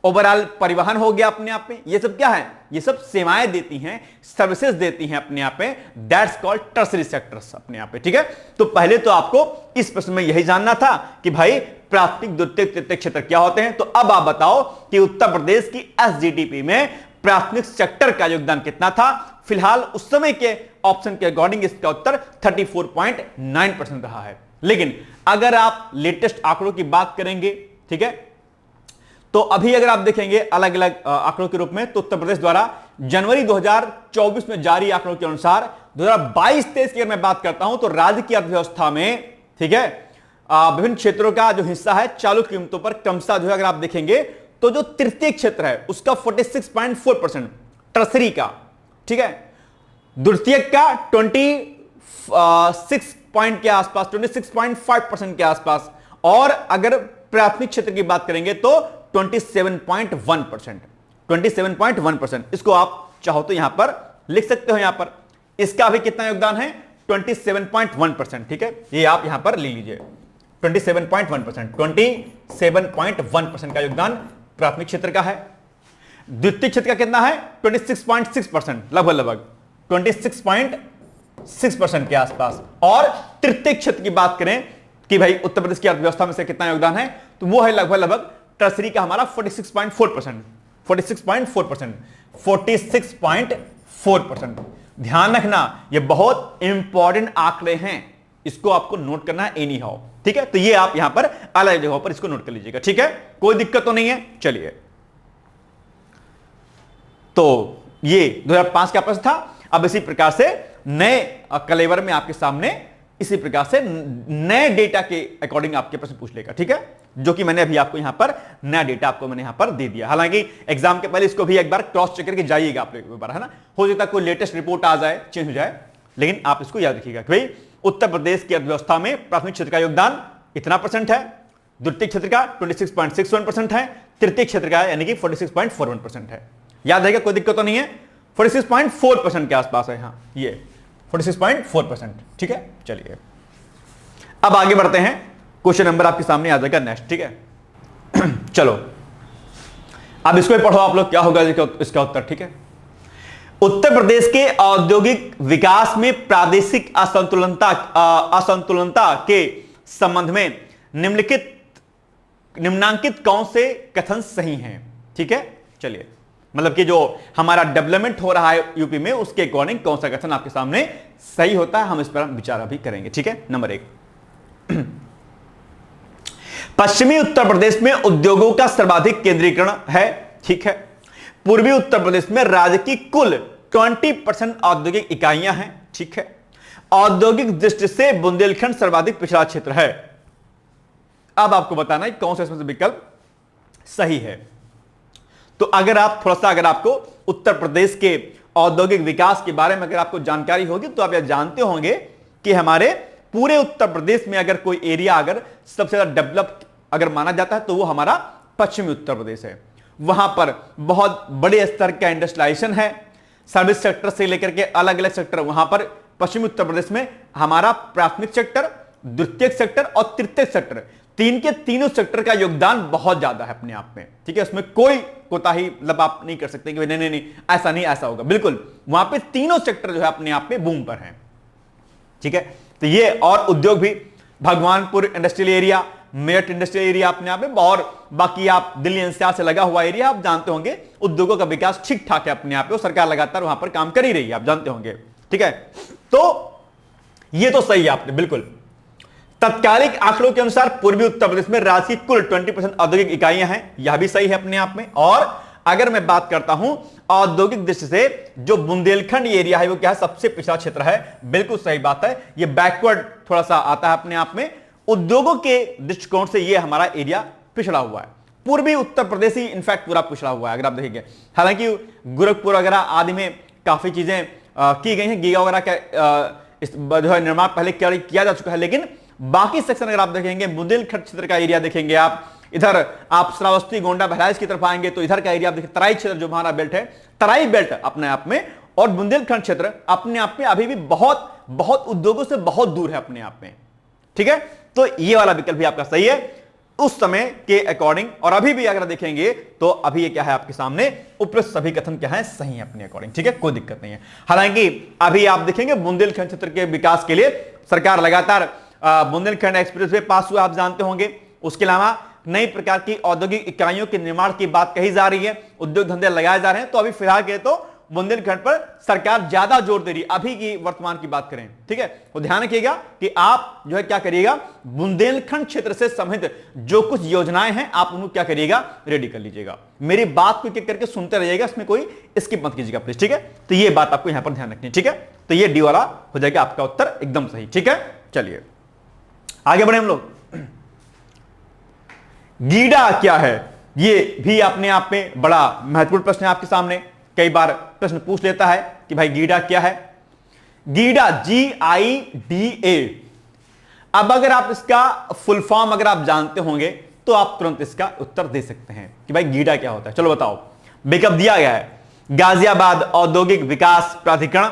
ओवरऑल परिवहन हो गया अपने आप में। ये सब क्या है, ये सब सेवाएं देती हैं, सर्विसेज देती हैं अपने आप में, दैट्स कॉल्ड टर्शरी सेक्टर्स अपने आप में। ठीक है, तो पहले तो आपको इस प्रश्न में यही जानना था कि भाई प्राथमिक, द्वितीयक, तृतीयक क्षेत्र क्या होते हैं। तो अब आप बताओ कि उत्तर प्रदेश की एसजीडीपी में प्राथमिक सेक्टर का योगदान कितना था। फिलहाल उस समय के ऑप्शन के अकॉर्डिंग इसका उत्तर 34.9% रहा है। लेकिन अगर आप लेटेस्ट आंकड़ों की बात करेंगे, ठीक है, तो अभी अगर आप देखेंगे अलग अलग आंकड़ों के रूप में, तो उत्तर प्रदेश द्वारा जनवरी 2024 में जारी आंकड़ों के अनुसार 2022-23 की अगर मैं बात करता हूं तो राज्य की अर्थव्यवस्था में, ठीक है, विभिन्न क्षेत्रों का जो हिस्सा है चालू कीमतों पर क्रमशः जो है अगर आप देखेंगे तो जो तृतीय क्षेत्र है उसका 46.4%, टर्सरी का, ठीक है, द्वितीय का 26 पॉइंट के आसपास, 26.5% के आसपास, और अगर प्राथमिक क्षेत्र की बात करेंगे तो 27.1%, 27.1%। इसको आप चाहो तो यहां पर लिख सकते हो, यहां पर इसका भी कितना योगदान है, 27.1%। ठीक है, ये आप यहां पर ले लीजिए, 27.1%, 27.1% का योगदान प्राथमिक क्षेत्र का है। द्वितीय क्षेत्र का कितना है, 26.6%, लगभग 26.6% के आसपास। और तृतीय क्षेत्र की बात करें कि भाई उत्तर प्रदेश की अर्थव्यवस्था में से कितना योगदान है, तो वो है लगभग टर्सरी का हमारा 46.4%, 46.4%। ध्यान रखना, ये बहुत इंपॉर्टेंट आंकड़े हैं, इसको आपको नोट करना है एनी हाउ। ठीक है, तो ये आप यहां पर अलग जगहों पर इसको नोट कर लीजिएगा। ठीक है, कोई दिक्कत तो नहीं है। चलिए, तो ये 2005 का प्रश्न था। अब इसी प्रकार से नए कलेवर में आपके सामने इसी प्रकार से नए डेटा के अकॉर्डिंग आपके प्रश्न पूछ लेगा। ठीक है, जो कि मैंने अभी आपको यहां पर नया डेटा आपको मैंने यहां पर दे दिया। हालांकि एग्जाम के पहले इसको भी एक बार क्रॉस चेक करके जाइएगा आप एक बार, है ना, हो सकता है कोई लेटेस्ट रिपोर्ट आ जाए, चेंज हो जाए, लेकिन आप इसको याद रखिएगा कि भाई उत्तर प्रदेश की अर्थव्यवस्था में प्राथमिक क्षेत्र का योगदान इतना परसेंट है, द्वितीय क्षेत्र का 26.61% है, तृतीय क्षेत्र का यानी कि 46.41% है। याद रहेगा, कोई दिक्कत तो नहीं है। 46.4% के आसपास है, यहां ये 46.4%। ठीक है, चलिए अब आगे बढ़ते हैं। क्वेश्चन नंबर आपके सामने आ जाएगा नेक्स्ट। ठीक है, चलो अब इसको भी पढ़ो आप लोग, क्या होगा इसका उत्तर। ठीक है, उत्तर प्रदेश के औद्योगिक विकास में प्रादेशिक असंतुलनता के संबंध में निम्नांकित कौन से कथन सही हैं। ठीक है, चलिए, मतलब कि जो हमारा डेवलपमेंट हो रहा है यूपी में उसके अकॉर्डिंग कौन सा कथन आपके सामने सही होता है, हम इस पर विचार अभी करेंगे। ठीक है, नंबर 1, पश्चिमी उत्तर प्रदेश में उद्योगों का सर्वाधिक केंद्रीकरण है। ठीक है, पूर्वी उत्तर प्रदेश में राज्य की कुल 20% औद्योगिक इकाइयां हैं। ठीक है, औद्योगिक दृष्टि से बुंदेलखंड सर्वाधिक पिछड़ा क्षेत्र है। अब आपको बताना है कौन सा इसमें से विकल्प सही है। तो अगर आपको उत्तर प्रदेश के औद्योगिक विकास के बारे में अगर आपको जानकारी होगी तो आप यह जानते होंगे कि हमारे पूरे उत्तर प्रदेश में अगर कोई एरिया अगर सबसे ज्यादा डेवलप अगर माना जाता है तो वो हमारा पश्चिमी उत्तर प्रदेश है। वहां पर बहुत बड़े स्तर का इंडस्ट्रियलाइजेशन है, सर्विस सेक्टर से लेकर के अलग अलग सेक्टर वहां पर पश्चिमी उत्तर प्रदेश में हमारा प्राथमिक सेक्टर, द्वितीय सेक्टर और तृतीय सेक्टर, तीन के तीनों सेक्टर का योगदान बहुत ज्यादा है अपने आप में। ठीक है, उसमें कोई कोताही मतलब आप नहीं कर सकते कि नहीं ऐसा नहीं ऐसा होगा, बिल्कुल वहां पे तीनों सेक्टर जो है अपने आप में बूम पर है। ठीक है, तो ये और उद्योग भी Bhagwanpur industrial area, Meerut industrial area अपने आप में, और बाकी आप दिल्ली एनसीआर से लगा हुआ एरिया, आप जानते होंगे उद्योगों का विकास ठीक ठाक है अपने आप में, सरकार लगातार वहां पर काम कर ही रही है, आप जानते होंगे। ठीक है, तो ये तो सही है आपने बिल्कुल। तत्कालिक आंकड़ों के अनुसार पूर्वी उत्तर प्रदेश में राज्य की कुल 20% औद्योगिक इकाइयां हैं, यह भी सही है अपने आप में। और अगर मैं बात करता हूं औद्योगिक दृष्टि से जो बुंदेलखंड एरिया है वो क्या है, सबसे पिछड़ा क्षेत्र है, बिल्कुल सही बात है। ये बैकवर्ड थोड़ा सा आता है अपने आप में, उद्योगों के दृष्टिकोण से ये हमारा एरिया पिछड़ा हुआ है। पूर्वी उत्तर प्रदेश ही इनफैक्ट पूरा पिछड़ा हुआ है अगर आप देखेंगे। हालांकि गोरखपुर वगैरह आदि में काफी चीजें की गई हैं, गीगा वगैरह का जो है निर्माण पहले किया जा चुका है, लेकिन बाकी सेक्शन अगर आप देखेंगे, बुंदेलखंड क्षेत्र का एरिया देखेंगे आप, इधर आप श्रावस्ती, गोंडा, बहराइच की तरफ आएंगे तो इधर का एरिया आप देखिए, तराई क्षेत्र जो हमारा बेल्ट है, तराई बेल्ट अपने आप में, और बुंदेलखंड क्षेत्र अपने आप में अभी भी बहुत बहुत उद्योगों से बहुत दूर है अपने आप में। ठीक है, तो ये वाला विकल्प भी आपका सही है उस समय के अकॉर्डिंग। और अभी भी अगर देखेंगे तो अभी ये क्या है आपके सामने, उपरोक्त सभी कथन क्या है, सही है अपने अकॉर्डिंग, ठीक है, कोई दिक्कत नहीं है। हालांकि अभी आप देखेंगे बुंदेलखंड क्षेत्र के विकास के लिए सरकार लगातार बुंदेलखंड एक्सप्रेसवे पास हुआ, आप जानते होंगे। उसके अलावा नई प्रकार की औद्योगिक इकाइयों के निर्माण की बात कही जा रही है, उद्योग धंधे लगाए जा रहे हैं। तो अभी फिलहाल के तो बुंदेलखंड पर सरकार ज्यादा जोर दे रही है, अभी की वर्तमान की बात करें, ठीक है। तो ध्यान रखिएगा कि आप जो है क्या करिएगा, बुंदेलखंड क्षेत्र से संबंधित जो कुछ योजनाएं हैं आप उनको क्या करिएगा, रेडी कर लीजिएगा। मेरी बात को एक करके सुनते रहिएगा, इसमें कोई स्किप मत कीजिएगा प्लीज, ठीक है। तो ये बात आपको यहां पर ध्यान रखनी है, ठीक है। तो ये डी वाला हो जाएगा आपका उत्तर एकदम सही, ठीक है। चलिए आगे बढ़े हम लोग। गीडा क्या है, ये भी अपने आप में बड़ा महत्वपूर्ण प्रश्न है आपके सामने। कई बार प्रश्न पूछ लेता है कि भाई गीडा क्या है। गीडा GIDA, अब अगर आप इसका फुल फॉर्म अगर आप जानते होंगे तो आप तुरंत इसका उत्तर दे सकते हैं कि भाई गीडा क्या होता है। चलो बताओ, विकल्प दिया गया है गाजियाबाद औद्योगिक विकास प्राधिकरण,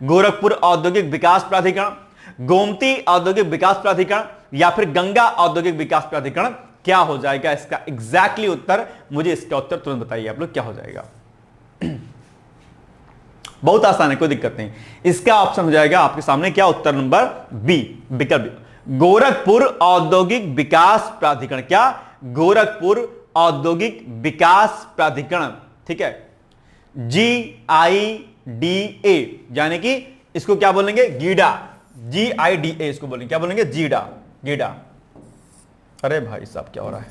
गोरखपुर औद्योगिक विकास प्राधिकरण, गोमती औद्योगिक विकास प्राधिकरण या फिर गंगा औद्योगिक विकास प्राधिकरण। क्या हो जाएगा इसका एग्जैक्टली उत्तर, मुझे इसका उत्तर तुरंत बताइए आप लोग, क्या हो जाएगा। बहुत आसान है, कोई दिक्कत नहीं। इसका ऑप्शन हो जाएगा आपके सामने क्या, उत्तर नंबर बी, विकल्प गोरखपुर औद्योगिक विकास प्राधिकरण। क्या, गोरखपुर औद्योगिक विकास प्राधिकरण, ठीक है। GIDA यानी कि इसको क्या बोलेंगे, गीडा, GIDA इसको बोलेंगे, क्या बोलेंगे, गीडा, गीडा। अरे भाई साहब क्या हो रहा है,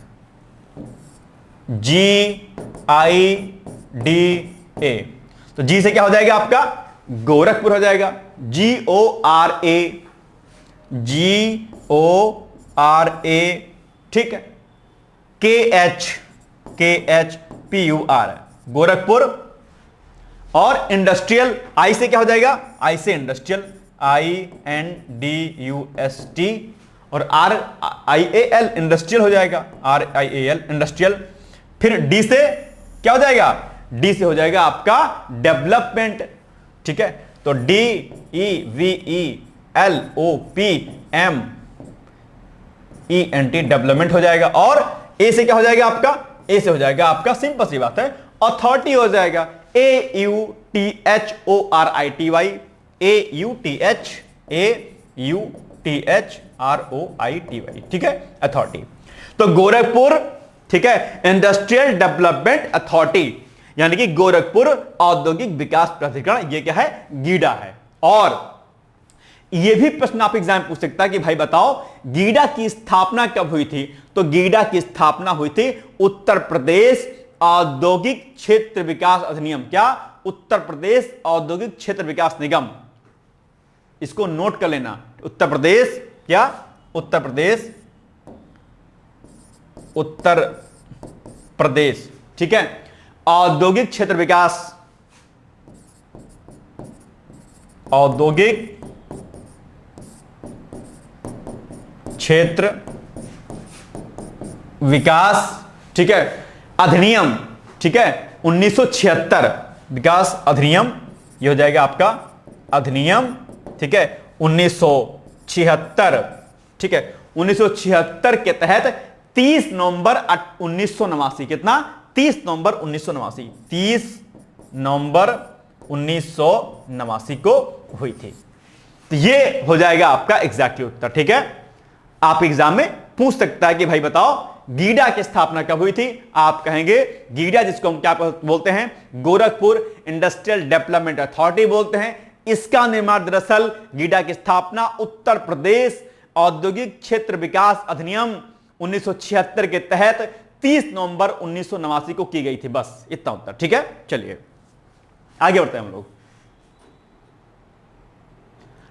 GIDA, तो जी से क्या हो जाएगा आपका, गोरखपुर हो जाएगा, GORA, ठीक है, KHPUR गोरखपुर। और इंडस्ट्रियल, आई से क्या हो जाएगा, आई से इंडस्ट्रियल, INDUST, और RIAL इंडस्ट्रियल हो जाएगा, RIAL इंडस्ट्रियल। फिर डी से क्या हो जाएगा, डी से हो जाएगा आपका डेवलपमेंट, ठीक है। तो DEVELOPMENT डेवलपमेंट हो जाएगा। और ए से क्या हो जाएगा आपका, ए से हो जाएगा आपका, सिंपल सी बात है, अथॉरिटी हो जाएगा, AUTHORITY, ठीक है, अथॉरिटी। तो गोरखपुर, ठीक है, इंडस्ट्रियल डेवलपमेंट अथॉरिटी यानी कि गोरखपुर औद्योगिक विकास प्राधिकरण, ये क्या है, गीडा है। और यह भी प्रश्न आप एग्जाम पूछ सकता है कि भाई बताओ गीडा की स्थापना कब हुई थी। तो गीडा की स्थापना हुई थी उत्तर प्रदेश औद्योगिक क्षेत्र विकास अधिनियम, क्या, उत्तर प्रदेश औद्योगिक क्षेत्र विकास निगम, इसको नोट कर लेना। उत्तर प्रदेश, क्या, उत्तर प्रदेश, उत्तर प्रदेश, ठीक है, औद्योगिक क्षेत्र विकास, औद्योगिक क्षेत्र विकास, ठीक है, अधिनियम, ठीक है, 1976 विकास अधिनियम, यह हो जाएगा आपका अधिनियम, ठीक है, 1976, ठीक है, 1976 के तहत 30 नवंबर 1989, कितना, 30 नवंबर 1989, 30 नवंबर 1989 को हुई थी। तो ये हो जाएगा आपका एग्जैक्टली उत्तर, ठीक है। आप एग्जाम में पूछ सकता है कि भाई बताओ गीडा की स्थापना कब हुई थी। आप कहेंगे गीडा, जिसको हम क्या बोलते हैं, गोरखपुर इंडस्ट्रियल डेवलपमेंट अथॉरिटी बोलते हैं, इसका निर्माण दरअसल गीडा की स्थापना उत्तर प्रदेश औद्योगिक क्षेत्र विकास अधिनियम 1976 के तहत 30 नवंबर 1989 को की गई थी। बस इतना उत्तर, ठीक है। चलिए आगे बढ़ते हैं हम लोग।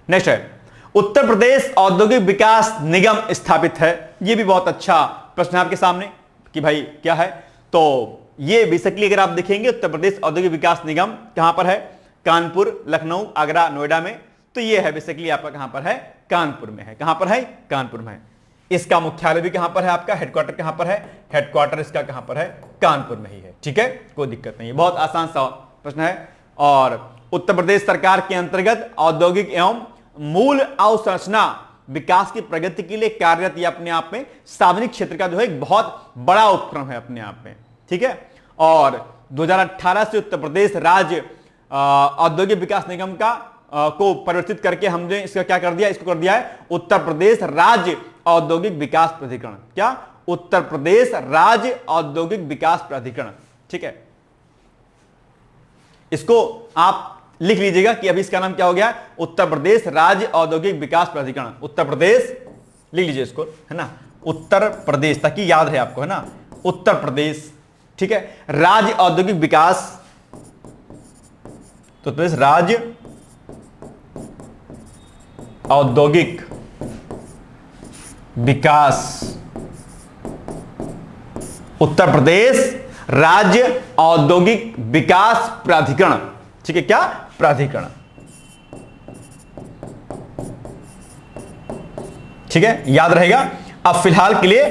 नेक्स्ट है, उत्तर प्रदेश औद्योगिक विकास निगम स्थापित है। यह भी बहुत अच्छा प्रश्न है आपके सामने कि भाई क्या है। तो यह बेसिकली अगर आप देखेंगे उत्तर प्रदेश औद्योगिक विकास निगम कहां पर है, कानपुर, लखनऊ, आगरा, नोएडा में। तो यह है बेसिकली आपका कहां पर है, कानपुर में है। कहां पर है, कानपुर में है। इसका मुख्यालय भी कहां पर है आपका, हेडक्वार्टर कहां पर है, हेडक्वार्टर इसका कहां पर है, कानपुर में ही है, ठीक है, कोई दिक्कत नहीं है। बहुत आसान सा प्रश्न है। और उत्तर प्रदेश सरकार के अंतर्गत औद्योगिक एवं मूल अवसंरचना विकास की प्रगति के लिए कार्यरत ये अपने आप में सार्वजनिक क्षेत्र का जो है एक बहुत बड़ा उपक्रम है अपने आप में, ठीक है। और 2018 से उत्तर प्रदेश राज्य औद्योगिक विकास निगम का को परिवर्तित करके हमने इसका क्या कर दिया, इसको कर दिया है उत्तर प्रदेश राज्य औद्योगिक विकास प्राधिकरण। क्या? उत्तर प्रदेश राज्य औद्योगिक विकास प्राधिकरण, ठीक है। इसको आप लिख लीजिएगा कि अभी इसका नाम क्या हो गया, उत्तर प्रदेश राज्य औद्योगिक विकास प्राधिकरण। उत्तर प्रदेश लिख लीजिए इसको, है ना, उत्तर प्रदेश, ताकि याद रहे आपको, है ना, उत्तर प्रदेश, ठीक है। राज्य औद्योगिक विकास, तो उत्तर प्रदेश राज्य औद्योगिक विकास, उत्तर प्रदेश राज्य औद्योगिक विकास प्राधिकरण, ठीक है। क्या? प्राधिकरण, ठीक है, याद रहेगा। अब फिलहाल के लिए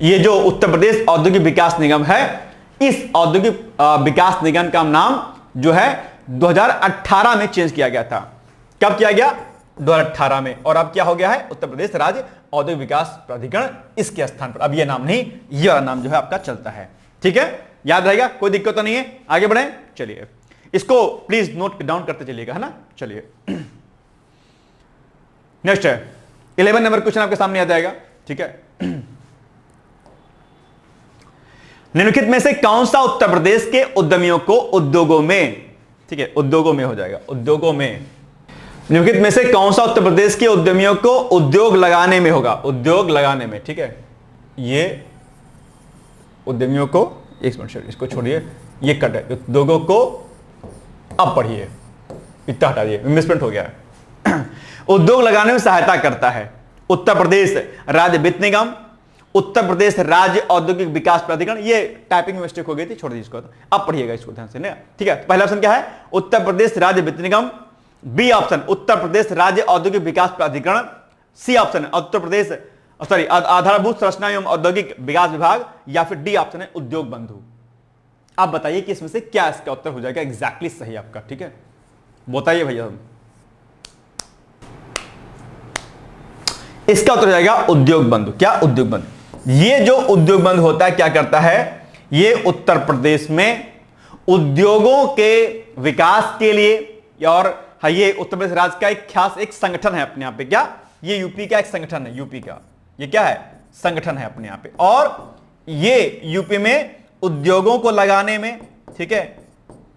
ये जो उत्तर प्रदेश औद्योगिक विकास निगम है, इस औद्योगिक विकास निगम का नाम जो है 2018 में चेंज किया गया था। कब किया गया? 2018 में। और अब क्या हो गया है? उत्तर प्रदेश राज्य औद्योगिक विकास प्राधिकरण, इसके स्थान पर अब यह नाम नहीं, यह नाम जो है आपका चलता है, ठीक है। याद रहेगा, कोई दिक्कत तो नहीं है। आगे बढ़े, चलिए इसको प्लीज नोट डाउन करते चलिएगा, है ना। चलिए नेक्स्ट है 11 नंबर क्वेश्चन आपके सामने आ जाएगा, ठीक है। निम्नलिखित में से कौन सा उत्तर प्रदेश के उद्यमियों को उद्योगों में, ठीक है, उद्योगों में हो जाएगा, उद्योगों में, निम्नलिखित में से कौन सा उत्तर प्रदेश के उद्यमियों को उद्योग लगाने में होगा, उद्योग लगाने में, ठीक है। ये उद्यमियों को, एक मिनट इसको छोड़िए, ये कट है, उद्योगों को अब पढ़िए, इतना हटा दिए, मिसप्रिंट हो गया है। उद्योग लगाने में सहायता करता है उत्तर प्रदेश राज्य वित्त निगम, उत्तर प्रदेश राज्य औद्योगिक विकास प्राधिकरण। ये टाइपिंग में मिस्टेक हो गई थी, छोड़ दीजिए इसको, अब पढ़िएगा इसको ध्यान से, ठीक है। पहला ऑप्शन क्या है? उत्तर प्रदेश राज्य वित्त निगम। बी ऑप्शन उत्तर प्रदेश राज्य औद्योगिक विकास प्राधिकरण। सी ऑप्शन उत्तर प्रदेश आधारभूत संरचना एवं औद्योगिक विकास विभाग, या फिर डी ऑप्शन है उद्योग बंधु। आप बताइए कि इसमें से क्या इसका उत्तर हो जाएगा एग्जैक्टली सही आपका, ठीक है, बताइए भैया। इसका उत्तर हो जाएगा उद्योग बंधु। क्या? उद्योग बंधु। ये जो उद्योग बंधु होता है क्या करता है? ये उत्तर प्रदेश में उद्योगों के विकास के लिए, और ये उत्तर प्रदेश राज्य का एक खास एक संगठन है अपने यहां पे। क्या? ये यूपी का एक संगठन है, यूपी का ये क्या है? संगठन है अपने यहां पे। और ये यूपी में उद्योगों को लगाने में, ठीक है,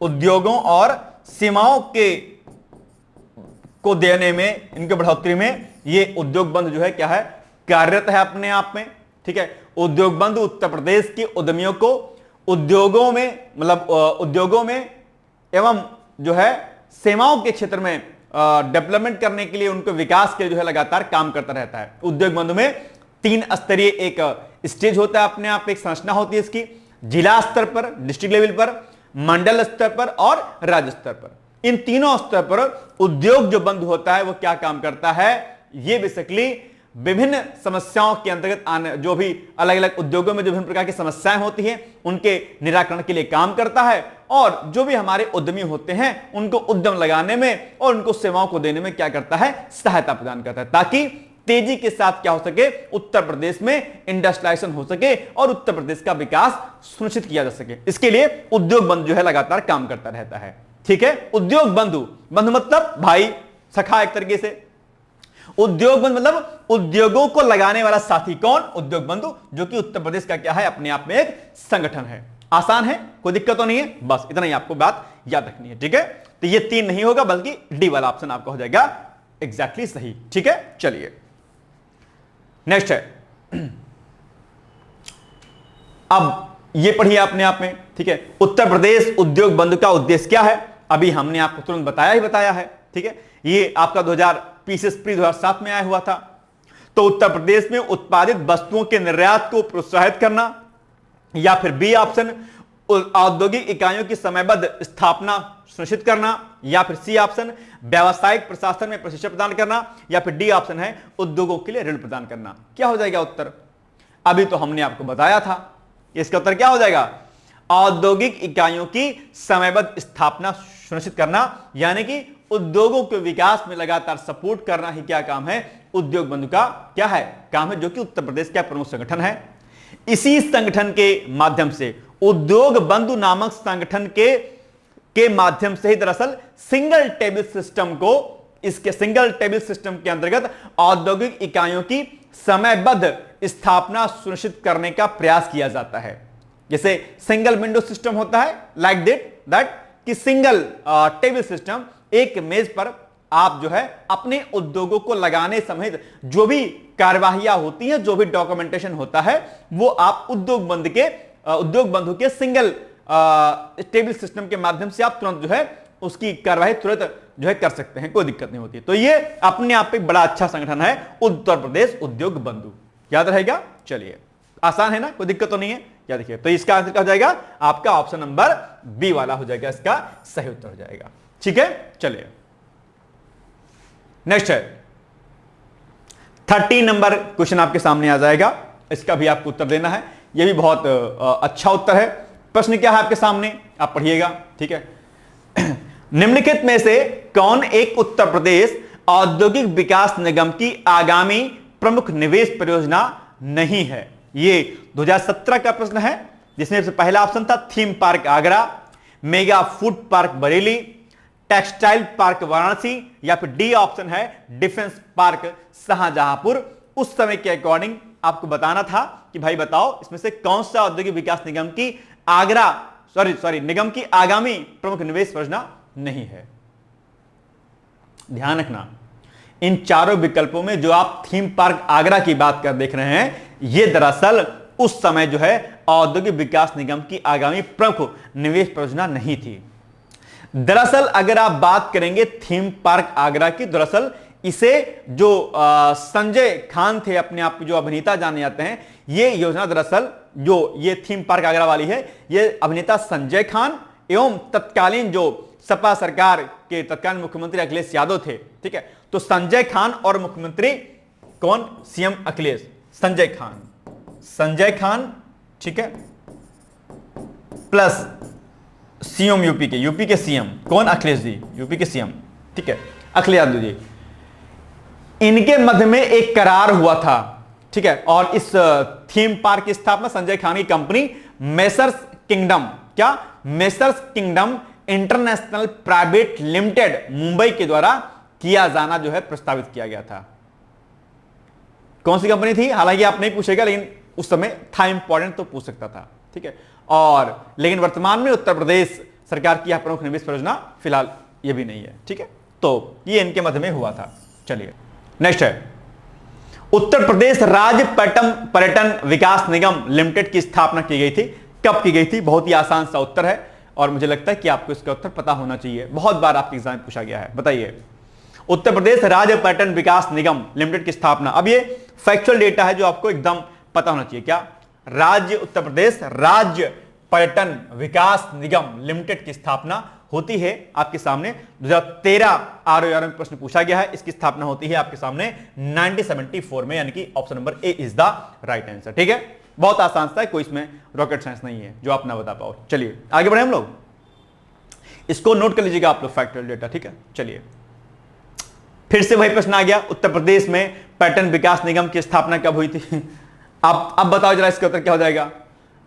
उद्योगों और सीमाओं के को देने में, इनके बढ़ोतरी में ये उद्योग बंधु जो है क्या है? कार्यरत है अपने आप में, ठीक है। उद्योग बंधु उत्तर प्रदेश के उद्यमियों को उद्योगों में, मतलब उद्योगों में एवं जो है सेवाओं के क्षेत्र में डेवलपमेंट करने के लिए, उनको विकास के लिए जो है लगातार काम करता रहता है। उद्योग बंधु में 3 स्तरीय एक स्टेज होता है अपने आप, एक संरचना होती है इसकी, जिला स्तर पर, डिस्ट्रिक्ट लेवल पर, मंडल स्तर पर और राज्य स्तर पर। इन तीनों स्तर पर उद्योग जो बंधु होता है वो क्या काम करता है? ये बेसिकली विभिन्न समस्याओं के अंतर्गत आने, जो भी अलग अलग उद्योगों में जो विभिन्न प्रकार की समस्याएं होती हैं उनके निराकरण के लिए काम करता है, और जो भी हमारे उद्यमी होते हैं उनको उद्यम लगाने में और उनको सेवाओं को देने में क्या करता है? सहायता प्रदान करता है, ताकि तेजी के साथ क्या हो सके? उत्तर प्रदेश में इंडस्ट्रियलाइजेशन हो सके और उत्तर प्रदेश का विकास सुनिश्चित किया जा सके। इसके लिए उद्योग बंधु जो है लगातार काम करता रहता है, ठीक है। उद्योग बंधु, बंधु मतलब भाई, सखा एक तरीके से। उद्योग बंधु मतलब उद्योगों को लगाने वाला साथी। कौन? उद्योग बंधु, जो कि उत्तर प्रदेश का क्या है? अपने आप में एक संगठन है। आसान है, कोई दिक्कत तो नहीं है, बस इतना ही आपको बात याद रखनी है, ठीक है। तो ये 3 नहीं होगा, बल्कि डी वाला ऑप्शन आपका हो जाएगा एग्जैक्टली सही, ठीक है। चलिए नेक्स्ट है, अब ये पढ़िए अपने आप में, ठीक है। उत्तर प्रदेश उद्योग बंधु का उद्देश्य क्या है? अभी हमने आपको तुरंत बताया है, ठीक है। ये आपका 2007 में आया हुआ था। तो उत्तर प्रदेश में उत्पादित वस्तुओं के निर्यात को प्रोत्साहित करना, या फिर बी ऑप्शन औद्योगिक इकाइयों की समयबद्ध स्थापना सुनिश्चित करना, या फिर सी ऑप्शन व्यावसायिक प्रशासन में प्रशिक्षण प्रदान करना, या फिर डी ऑप्शन है उद्योगों के लिए ऋण प्रदान करना। क्या हो जाएगा उत्तर? अभी तो हमने आपको बताया था, इसका उत्तर क्या हो जाएगा? औद्योगिक इकाइयों की समयबद्ध स्थापना सुनिश्चित करना, यानी कि उद्योगों के विकास में लगातार सपोर्ट करना ही क्या काम है, उद्योग बंधु का क्या है काम है, जो कि उत्तर प्रदेश का प्रमुख संगठन है। इसी संगठन के माध्यम से उद्योग बंधु नामक संगठन के माध्यम से ही दरअसल सिंगल टेबल सिस्टम को, इसके सिंगल टेबल सिस्टम के अंतर्गत औद्योगिक इकाइयों की समयबद्ध स्थापना सुनिश्चित करने का प्रयास किया जाता है। जैसे सिंगल विंडो सिस्टम होता है, लाइक दैट कि सिंगल टेबल सिस्टम, एक मेज पर आप जो है अपने उद्योगों को लगाने समेत जो भी कार्यवाहियां होती हैं, जो भी डॉक्यूमेंटेशन होता है, वो आप उद्योग बंधु के सिंगल टेबल सिस्टम के माध्यम से आप तुरंत जो है उसकी कार्यवाही तुरंत जो है कर सकते हैं, कोई दिक्कत नहीं होती। तो ये अपने आप में बड़ा अच्छा संगठन है उत्तर प्रदेश उद्योग बंधु, याद रहेगा। चलिए, आसान है ना, कोई दिक्कत तो नहीं है। क्या देखिए, तो इसका आंसर क्या हो जाएगा आपका, ऑप्शन नंबर बी वाला हो जाएगा, इसका सही उत्तर हो जाएगा। ठीक है, चलिए नेक्स्ट है 30 नंबर क्वेश्चन आपके सामने आ जाएगा, इसका भी आपको उत्तर देना है। यह भी बहुत अच्छा उत्तर है। प्रश्न क्या है आपके सामने, आप पढ़िएगा। ठीक है, निम्नलिखित में से कौन एक उत्तर प्रदेश औद्योगिक विकास निगम की आगामी प्रमुख निवेश परियोजना नहीं है। ये 2017 का प्रश्न है, जिसमें से पहला ऑप्शन था theme park Agra, mega food park Bareilly, textile park Varanasi, या फिर डी ऑप्शन है डिफेंस पार्क शाहजहांपुर। उस समय के अकॉर्डिंग आपको बताना था कि भाई बताओ इसमें से कौन सा औद्योगिक विकास निगम की निगम की आगामी प्रमुख निवेश परियोजना नहीं है। ध्यान रखना, इन चारों विकल्पों में जो आप थीम पार्क आगरा की बात कर देख रहे हैं, यह दरअसल उस समय जो है औद्योगिक विकास निगम की आगामी प्रमुख निवेश परियोजना नहीं थी। दरअसल अगर आप बात करेंगे थीम पार्क आगरा की, दरअसल इसे जो संजय खान थे, अपने आप जो अभिनेता जाने जाते हैं, ये योजना दरअसल जो ये थीम पार्क आगरा वाली है, ये अभिनेता संजय खान एवं तत्कालीन जो सपा सरकार के तत्कालीन मुख्यमंत्री अखिलेश यादव थे। ठीक है, तो संजय खान और मुख्यमंत्री कौन, सीएम अखिलेश, संजय खान, ठीक है, प्लस सीएम यूपी के सीएम कौन, अखिलेश जी, यूपी के सीएम, ठीक है, अखिलेश यादव जी, इनके मध्य में एक करार हुआ था। ठीक है, और इस थीम पार्क की स्थापना संजय खान की company messrs kingdom international private limited Mumbai के द्वारा किया जाना जो है प्रस्तावित किया गया था। कौन सी कंपनी थी, हालांकि आप नहीं पूछेगा, लेकिन उस समय था इंपॉर्टेंट तो पूछ सकता था। ठीक है, और लेकिन वर्तमान में उत्तर प्रदेश सरकार की यह प्रमुख निवेश परियोजना फिलहाल ये भी नहीं है। ठीक है, तो ये इनके मध्य में हुआ था। चलिए नेक्स्ट है, उत्तर प्रदेश राज्य पर्यटन विकास निगम लिमिटेड की स्थापना की गई थी, कब की गई थी। बहुत ही आसान सा उत्तर है और मुझे लगता है कि आपको इसका उत्तर पता होना चाहिए, बहुत बार आपके एग्जाम में पूछा गया है। बताइए, उत्तर प्रदेश राज्य पर्यटन विकास निगम लिमिटेड की स्थापना, अब ये फैक्चुअल डेटा है जो आपको एकदम पता होना चाहिए। क्या, उत्तर प्रदेश राज्य पर्यटन विकास निगम लिमिटेड की स्थापना होती है आपके सामने 2013 आरओआर में प्रश्न पूछा गया है। इसकी स्थापना होती है आपके सामने 1974 में, यानी कि option number A is the right answer. ठीक है, बहुत आसान सा है, कोई इसमें रॉकेट साइंस नहीं है जो आप ना बता पाओ। चलिए आगे बढ़े हम लोग, इसको नोट कर लीजिएगा आप लोग, फैक्चुअल डेटा। ठीक है, चलिए फिर से वही प्रश्न आ गया, उत्तर प्रदेश में पर्यटन विकास निगम की स्थापना कब हुई थी। अब बताओ जरा इसका उत्तर क्या हो जाएगा।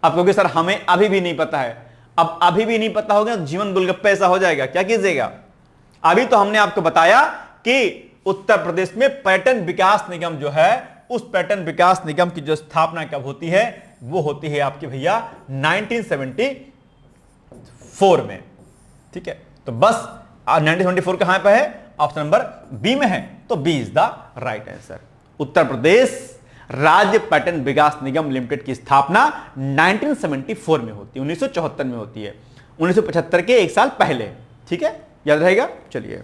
आप कहोगे सर हमें अभी भी नहीं पता है। अब अभी भी नहीं पता होगा, जीवन गोलगप्पे ऐसा हो जाएगा, क्या कीजिएगा। अभी तो हमने आपको बताया कि उत्तर प्रदेश में पर्यटन विकास निगम जो है, उस पर्यटन विकास निगम की जो स्थापना कब होती है, वो होती है आपके भैया 1974 में। ठीक है, तो बस 1974 कहां पे है, ऑप्शन नंबर बी में है, तो B is the right answer. Uttar Pradesh राज्य पर्यटन विकास निगम लिमिटेड की स्थापना 1974 में होती है, 1974 में होती है, 1975 के एक साल पहले। ठीक है, याद रहेगा। चलिए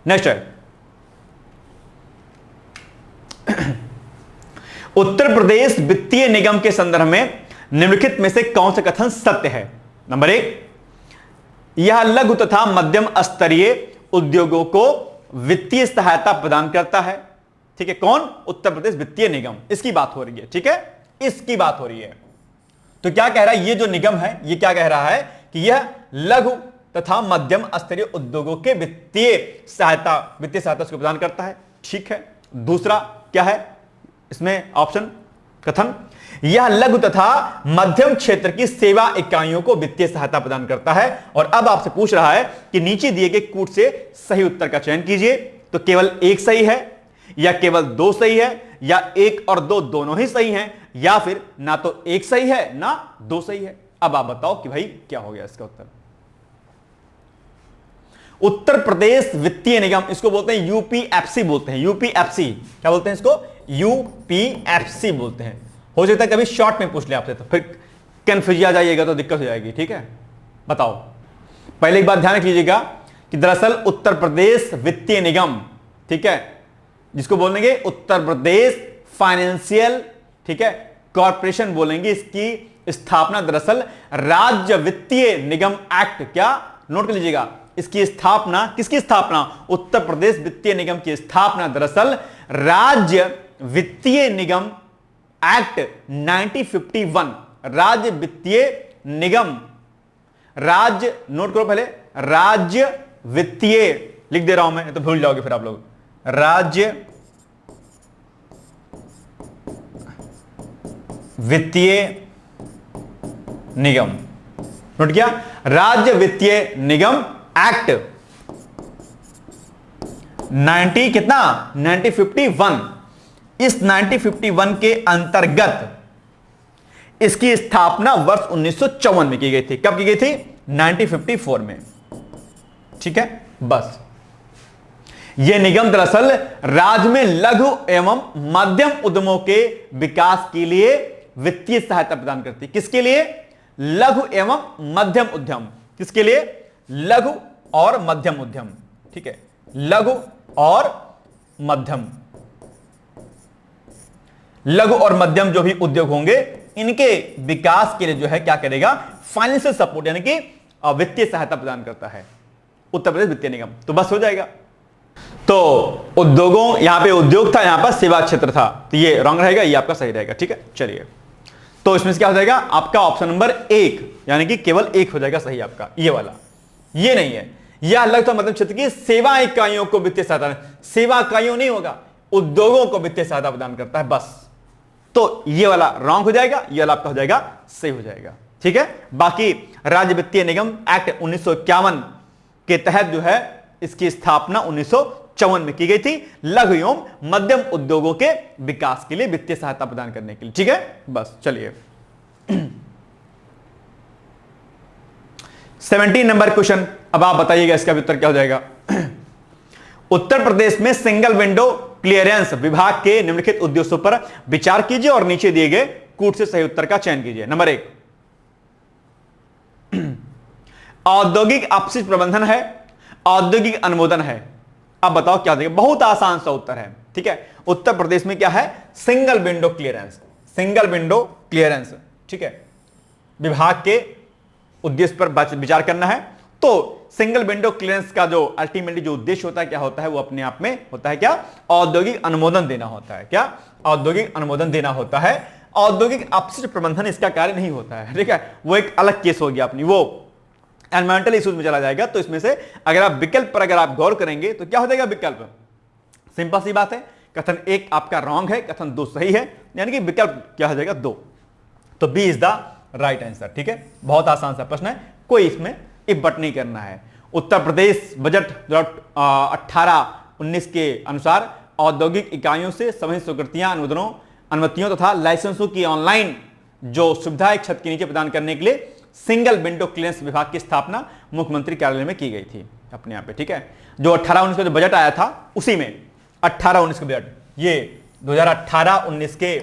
नेक्स्ट है, उत्तर प्रदेश वित्तीय निगम के संदर्भ में निम्नलिखित में से कौन सा कथन सत्य है। नंबर 1, यह लघु तथा मध्यम स्तरीय उद्योगों को वित्तीय सहायता प्रदान करता है। ठीक है, कौन, उत्तर प्रदेश वित्तीय निगम, इसकी बात हो रही है। ठीक है, इसकी बात हो रही है। तो क्या कह रहा है ये जो निगम है, ये क्या कह रहा है कि यह लघु तथा मध्यम स्तरीय उद्योगों के वित्तीय सहायता उसको प्रदान करता है। ठीक है, दूसरा क्या है इसमें ऑप्शन कथन, यह लघु तथा मध्यम क्षेत्र की सेवा इकाइयों को वित्तीय सहायता प्रदान करता है। और अब आपसे पूछ रहा है कि नीचे दिए गए कूट से सही उत्तर का चयन कीजिए। तो केवल एक सही है या केवल दो सही है या एक और दो दोनों ही सही हैं या फिर ना तो एक सही है ना दो सही है। अब आप बताओ कि भाई क्या हो गया इसका उत्तर। उत्तर प्रदेश वित्तीय निगम, इसको बोलते हैं यूपीएफसी बोलते हैं। यूपीएफसी क्या बोलते हैं इसको? यूपीएफसी बोलते हैं। हो सकता है कभी शॉर्ट में पूछ ले आपसे तो फिर कंफ्यूज आ जाइएगा तो दिक्कत हो जाएगी। ठीक है, बताओ। पहले एक बात ध्यान रख लीजिएगा कि दरअसल उत्तर प्रदेश वित्तीय निगम, ठीक है, जिसको बोलेंगे उत्तर प्रदेश फाइनेंशियल, ठीक है, कॉरपोरेशन बोलेंगे, इसकी स्थापना दरअसल राज्य वित्तीय निगम एक्ट, क्या नोट कर लीजिएगा, इसकी स्थापना, किसकी स्थापना? उत्तर प्रदेश वित्तीय निगम की स्थापना दरअसल राज्य वित्तीय निगम एक्ट 1951, राज्य वित्तीय निगम, राज्य नोट करो पहले, राज्य वित्तीय लिख दे रहा हूं मैं तो भूल जाओगे फिर आप लोग, राज्य वित्तीय निगम, नोट किया, राज्य वित्तीय निगम एक्ट 1951। इस 1951 के अंतर्गत इसकी स्थापना वर्ष 1954 में की गई थी। कब की गई थी? 1954 में। ठीक है, बस यह निगम दरअसल राज्य में लघु एवं मध्यम उद्यमों के विकास के लिए वित्तीय सहायता प्रदान करती है। किसके लिए? लघु एवं मध्यम उद्यम। किसके लिए? लघु और मध्यम उद्यम। ठीक है, लघु और मध्यम, लघु और मध्यम जो भी उद्योग होंगे इनके विकास के लिए जो है क्या करेगा? फाइनेंशियल सपोर्ट यानी कि वित्तीय सहायता प्रदान करता है उत्तर प्रदेश वित्तीय निगम। तो बस हो जाएगा। तो उद्योगों, यहां पे उद्योग था, यहां पर सेवा क्षेत्र था, तो ये रॉन्ग रहेगा, ये आपका सही रहेगा। ठीक है, चलिए, तो इसमें से क्या हो जाएगा? आपका ऑप्शन नंबर एक, यानी कि केवल एक हो जाएगा सही आपका, ये वाला। ये नहीं है, यह अलग था मध्यम क्षेत्र की सेवा इकाइयों को वित्तीय सहायता, सेवा इकाइयों नहीं होगा, उद्योगों को वित्तीय सहायता प्रदान करता है, बस। तो ये वाला रॉन्ग हो जाएगा, ये वाला आपका हो जाएगा सही हो जाएगा। ठीक है, बाकी राज्य वित्तीय निगम एक्ट 1951 के तहत जो है इसकी स्थापना 1954 में की गई थी, लघु एवं मध्यम उद्योगों के विकास के लिए वित्तीय सहायता प्रदान करने के लिए। ठीक है, बस चलिए 17 नंबर क्वेश्चन। अब आप बताइएगा इसका उत्तर क्या हो जाएगा। उत्तर प्रदेश में सिंगल विंडो क्लियरेंस विभाग के निम्नलिखित उद्देश्यों पर विचार कीजिए और नीचे दिए गए कूट से सही उत्तर का चयन कीजिए। नंबर 1 औद्योगिक अपशिष्ट प्रबंधन है, औद्योगिक अनुमोदन है। अब बताओ क्या देगा? बहुत आसान सा उत्तर है। ठीक है, उत्तर प्रदेश में क्या है? Single window clearance, single window clearance. ठीक है, विभाग के उद्देश्य पर विचार करना है। तो सिंगल विंडो क्लियरेंस का जो अल्टीमेटली जो उद्देश्य होता है क्या होता है? वो अपने आप में होता है क्या? औद्योगिक अनुमोदन देना होता है। क्या? औद्योगिक अनुमोदन देना होता है। औद्योगिक अपशिष्ट प्रबंधन इसका कार्य नहीं होता है। ठीक है, वो एक अलग केस हो गया अपनी, वो एनवायरमेंटल इश्यूज में चला जाएगा। तो इसमें से अगर आप विकल्प पर अगर आप गौर करेंगे तो क्या हो जाएगा विकल्प? सिंपल सी बात है, कथन 1 आपका रॉन्ग है, कथन 2 सही है, यानी कि विकल्प क्या हो जाएगा? 2। तो B is the right answer. ठीक है, बहुत आसान सा प्रश्न है, कोई इसमें इफ बट नहीं करना है। उत्तर प्रदेश बजट 18-19 के अनुसार औद्योगिक इकाइयों से सभी स्वीकृतियां, अनुमतियों तथा लाइसेंसों की ऑनलाइन जो सुविधा एक छत के नीचे प्रदान करने के लिए सिंगल विंडो क्लियरेंस विभाग की स्थापना मुख्यमंत्री कार्यालय में की गई थी अपने यहाँ पे। ठीक है, जो 18-19 का जो बजट आया था उसी में 18-19 का बजट, ये 2018-19 के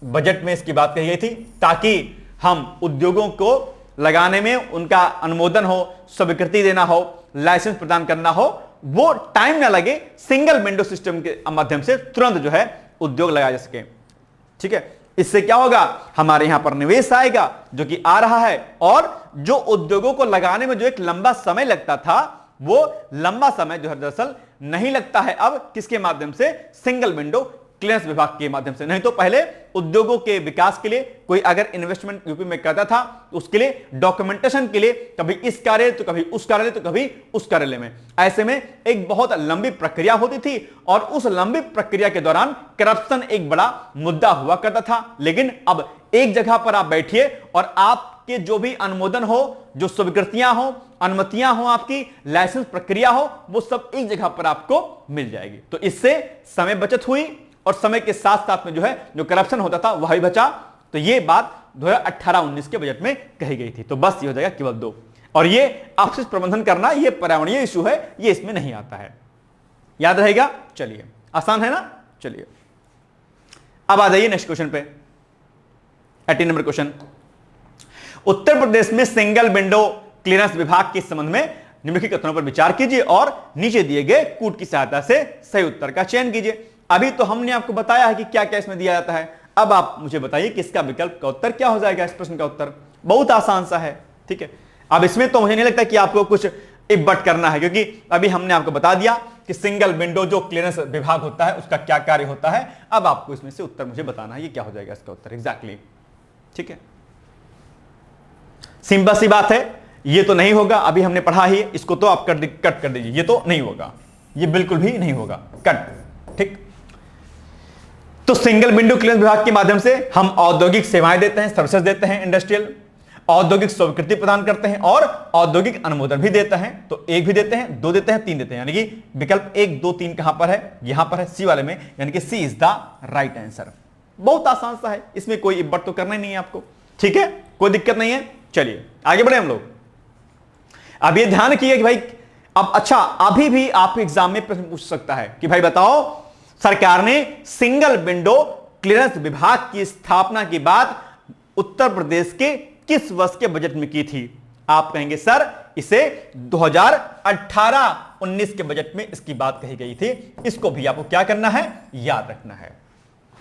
बजट में इसकी बात कही गई थी, ताकि हम उद्योगों को लगाने में उनका अनुमोदन हो, स्वीकृति देना हो, लाइसेंस प्रदान करना हो, वो टाइम ना लगे, सिंगल विंडो सिस्टम के माध्यम से तुरंत जो है उद्योग लगाया जा सके। ठीक है, इससे क्या होगा? हमारे यहां पर निवेश आएगा जो कि आ रहा है, और जो उद्योगों को लगाने में जो एक लंबा समय लगता था वो लंबा समय जो है दरअसल नहीं लगता है अब, किसके माध्यम से? सिंगल विंडो क्लियरेंस विभाग के माध्यम से। नहीं तो पहले उद्योगों के विकास के लिए कोई अगर इन्वेस्टमेंट यूपी में करता था तो उसके लिए डॉक्यूमेंटेशन के लिए कभी इस कार्यालय तो कभी उस कार्यालय तो कभी उस कार्यालय में, ऐसे में एक बहुत लंबी प्रक्रिया होती थी और उस लंबी प्रक्रिया के दौरान करप्शन एक बड़ा मुद्दा हुआ करता था। लेकिन अब एक जगह पर आप बैठिए और आपके जो भी अनुमोदन हो, जो स्वीकृतियां हो, अनुमतियां हो, आपकी लाइसेंस प्रक्रिया हो, वो सब एक जगह पर आपको मिल जाएगी। तो इससे समय बचत हुई और समय के साथ साथ में जो है जो करप्शन होता था वह भी बचा। तो ये बात 2018-19 के बजट में कही गई थी। तो बस ये हो जाएगा केवल 2। और ये अपशिष्ट प्रबंधन करना ये पर्यावरणीय इशू है, ये इसमें नहीं आता है, याद रहेगा। चलिए, आसान है ना। चलिए अब आ जाइए नेक्स्ट क्वेश्चन पे, 18 नंबर क्वेश्चन। उत्तर प्रदेश में सिंगल विंडो क्लियरेंस विभाग के संबंध में निम्नलिखित कथनों पर विचार कीजिए और नीचे दिए गए कूट की सहायता से सही उत्तर का चयन कीजिए। अभी तो हमने आपको बताया है कि क्या क्या इसमें दिया जाता है। अब आप मुझे बताइए कि इसका विकल्प का उत्तर क्या हो जाएगा। इस प्रश्न का उत्तर बहुत आसान सा है, ठीक है। अब इसमें तो मुझे नहीं लगता कि आपको कुछ इब्बट करना है, क्योंकि अभी हमने आपको बता दिया कि सिंगल विंडो जो क्लियरेंस विभाग होता है उसका क्या कार्य होता है। अब आपको इसमें से उत्तर मुझे बताना है, ये क्या हो जाएगा इसका उत्तर एग्जैक्टली, ठीक है। सिंपल सी बात है, ये तो नहीं होगा, अभी हमने पढ़ा ही, इसको तो आप कट कर दीजिए, ये तो नहीं होगा, ये बिल्कुल भी नहीं होगा, कट, ठीक। तो सिंगल विंडो क्लियरेंस विभाग के माध्यम से हम औद्योगिक सेवाएं देते हैं, सर्विसेज देते हैं, इंडस्ट्रियल, औद्योगिक स्वीकृति प्रदान करते हैं और औद्योगिक अनुमोदन भी देते हैं। तो 1 भी देते हैं, 2 देते हैं, 3 देते हैं, यानी कि विकल्प 1, 2, 3 कहां पर है, यहां पर है सी वाले में, यानी कि सी इज द राइट आंसर। बहुत आसान सा है, इसमें कोई इब्बट तो करना ही नहीं है आपको, ठीक है, कोई दिक्कत नहीं है। चलिए आगे बढ़े हम लोग। अब ये ध्यान रखिए कि भाई अब अच्छा, अभी भी आप एग्जाम में प्रश्न पूछ सकता है कि भाई बताओ सरकार ने सिंगल विंडो क्लियरेंस विभाग की स्थापना की बात उत्तर प्रदेश के किस वर्ष के बजट में की थी। आप कहेंगे सर इसे 2018-19 के बजट में इसकी बात कही गई थी। इसको भी आपको क्या करना है, याद रखना है,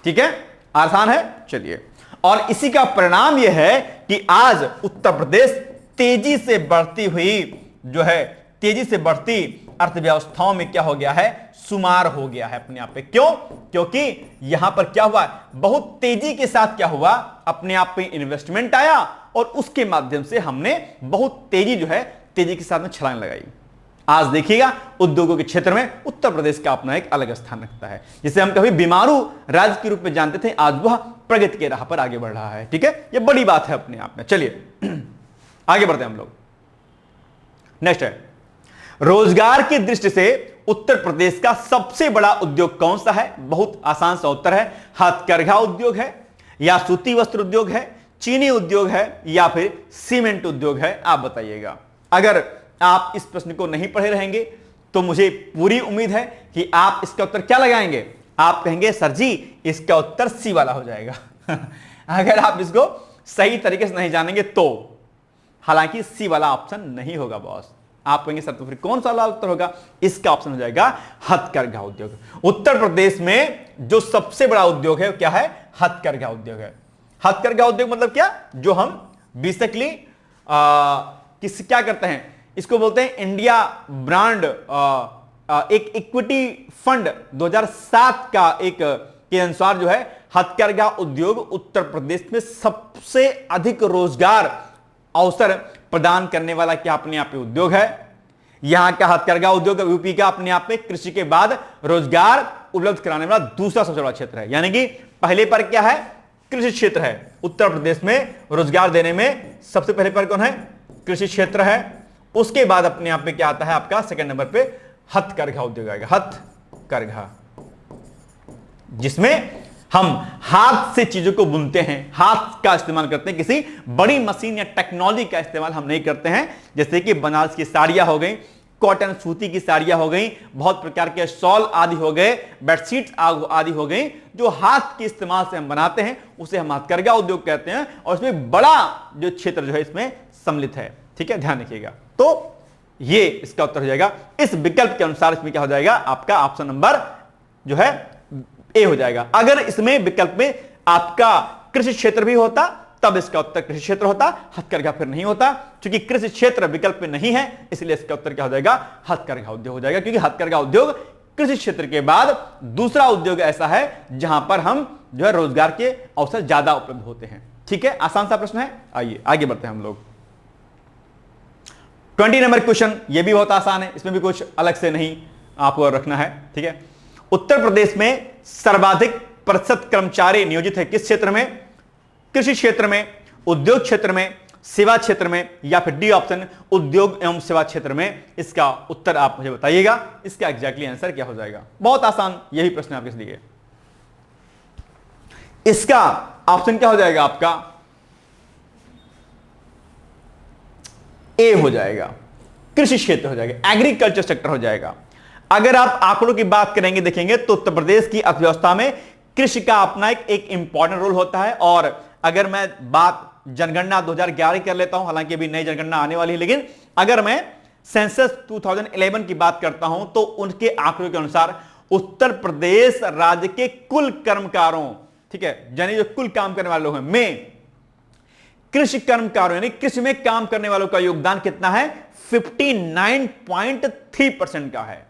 ठीक है, आसान है। चलिए, और इसी का परिणाम यह है कि आज उत्तर प्रदेश तेजी से बढ़ती हुई जो है, तेजी से बढ़ती अर्थव्यवस्थाओं में क्या हो गया है, शुमार हो गया है अपने आप पे। क्यों? क्योंकि यहां पर क्या हुआ, बहुत तेजी के साथ क्या हुआ, अपने आप पे इन्वेस्टमेंट आया और उसके माध्यम से हमने बहुत तेजी जो है, तेजी के साथ में छलांग लगाई। आज देखिएगा उद्योगों के क्षेत्र में उत्तर प्रदेश का अपना एक अलग स्थान रखता है, जिसे हम कभी बीमारू राज्य के रूप में जानते थे, आज वह प्रगति के राह पर आगे बढ़ रहा है, ठीक है, यह बड़ी बात है अपने आप में। चलिए आगे बढ़ते हैं हम लोग। नेक्स्ट है, रोजगार की दृष्टि से उत्तर प्रदेश का सबसे बड़ा उद्योग कौन सा है। बहुत आसान सा उत्तर है, हथकरघा उद्योग है, या सूती वस्त्र उद्योग है, चीनी उद्योग है, या फिर सीमेंट उद्योग है। आप बताइएगा। अगर आप इस प्रश्न को नहीं पढ़े रहेंगे तो मुझे पूरी उम्मीद है कि आप इसका उत्तर क्या लगाएंगे, आप कहेंगे सर जी इसका उत्तर सी वाला हो जाएगा। अगर आप इसको सही तरीके से नहीं जानेंगे तो, हालांकि सी वाला ऑप्शन नहीं होगा बॉस। आप कहेंगे सर तो फिर कौन सा वाला उत्तर होगा, इसका ऑप्शन हो जाएगा हथकरघा उद्योग। उत्तर प्रदेश में जो सबसे बड़ा उद्योग है क्या है, हथकरघा उद्योग है। हथकरघा उद्योग मतलब क्या, जो हम बेसिकली क्या करते हैं, इसको बोलते हैं इंडिया ब्रांड, एक इक्विटी फंड 2007 का एक के अनुसार जो है हथकरघा उद्योग उत्तर प्रदेश में सबसे अधिक रोजगार अवसर प्रदान करने वाला क्या अपने आप में उद्योग है। यहां का हथकरघा उद्योग यूपी का अपने आप में कृषि के बाद रोजगार उपलब्ध कराने वाला दूसरा सबसे बड़ा क्षेत्र है, यानी कि पहले पर क्या है, कृषि क्षेत्र है। उत्तर प्रदेश में रोजगार देने में सबसे पहले पर कौन है, कृषि क्षेत्र है। उसके बाद अपने आप में क्या आता है, आपका सेकंड नंबर पे हथकरघा उद्योग आएगा। हथकरघा, जिसमें हम हाथ से चीजों को बुनते हैं, हाथ का इस्तेमाल करते हैं, किसी बड़ी मशीन या टेक्नोलॉजी का इस्तेमाल हम नहीं करते हैं। जैसे कि बनारस की साड़ियां हो गई, कॉटन सूती की साड़ियां हो गई, बहुत प्रकार के शॉल आदि हो गए, बेडशीट आदि हो गई, जो हाथ के इस्तेमाल से हम बनाते हैं उसे हम हथकरघा उद्योग कहते हैं। और इसमें बड़ा जो क्षेत्र जो है इसमें सम्मिलित है, ठीक है, ध्यान रखिएगा। तो ये इसका उत्तर हो जाएगा। इस विकल्प के अनुसार इसमें क्या हो जाएगा, आपका ऑप्शन नंबर जो है ए हो जाएगा। अगर इसमें विकल्प में आपका कृषि क्षेत्र भी होता तब इसका उत्तर कृषि क्षेत्र होता, हथकरघा फिर नहीं होता। क्योंकि कृषि क्षेत्र विकल्प में नहीं है, इसलिए इसका उत्तर क्या हो जाएगा, हथकरघा उद्योग हो जाएगा। क्योंकि हथकरघा उद्योग कृषि क्षेत्र के बाद दूसरा उद्योग ऐसा है जहां पर हम जो है रोजगार के अवसर ज्यादा उपलब्ध होते हैं। ठीक है, आसान सा प्रश्न है। आइए आगे बढ़ते हैं हम लोग। 20 नंबर क्वेश्चन, ये भी बहुत आसान है, इसमें भी कुछ अलग से नहीं आपको रखना है। ठीक है, उत्तर प्रदेश में सर्वाधिक प्रतिशत कर्मचारी नियोजित है किस क्षेत्र में? कृषि क्षेत्र में, उद्योग क्षेत्र में, सेवा क्षेत्र में, या फिर डी ऑप्शन उद्योग एवं सेवा क्षेत्र में। इसका उत्तर आप मुझे बताइएगा, इसका एग्जैक्टली आंसर क्या हो जाएगा। बहुत आसान यही प्रश्न आपके लिए। इसका ऑप्शन क्या हो जाएगा आपका? ए हो जाएगा, कृषि क्षेत्र हो जाएगा, एग्रीकल्चर सेक्टर हो जाएगा। अगर आप आंकड़ों की बात करेंगे देखेंगे तो उत्तर प्रदेश की अर्थव्यवस्था में कृषि का अपना एक इंपॉर्टेंट रोल होता है। और अगर मैं बात जनगणना 2011 कर लेता हूं, हालांकि अभी नई जनगणना आने वाली है, लेकिन अगर मैं सेंसस 2011 की बात करता हूं तो उनके आंकड़ों के अनुसार उत्तर प्रदेश राज्य के कुल कर्मकारों, ठीक है, यानी जो कुल काम करने वाले लोग हैं, में कृषि कर्मकारों यानी कृषि में काम करने वालों का योगदान कितना है? 59.3% का है।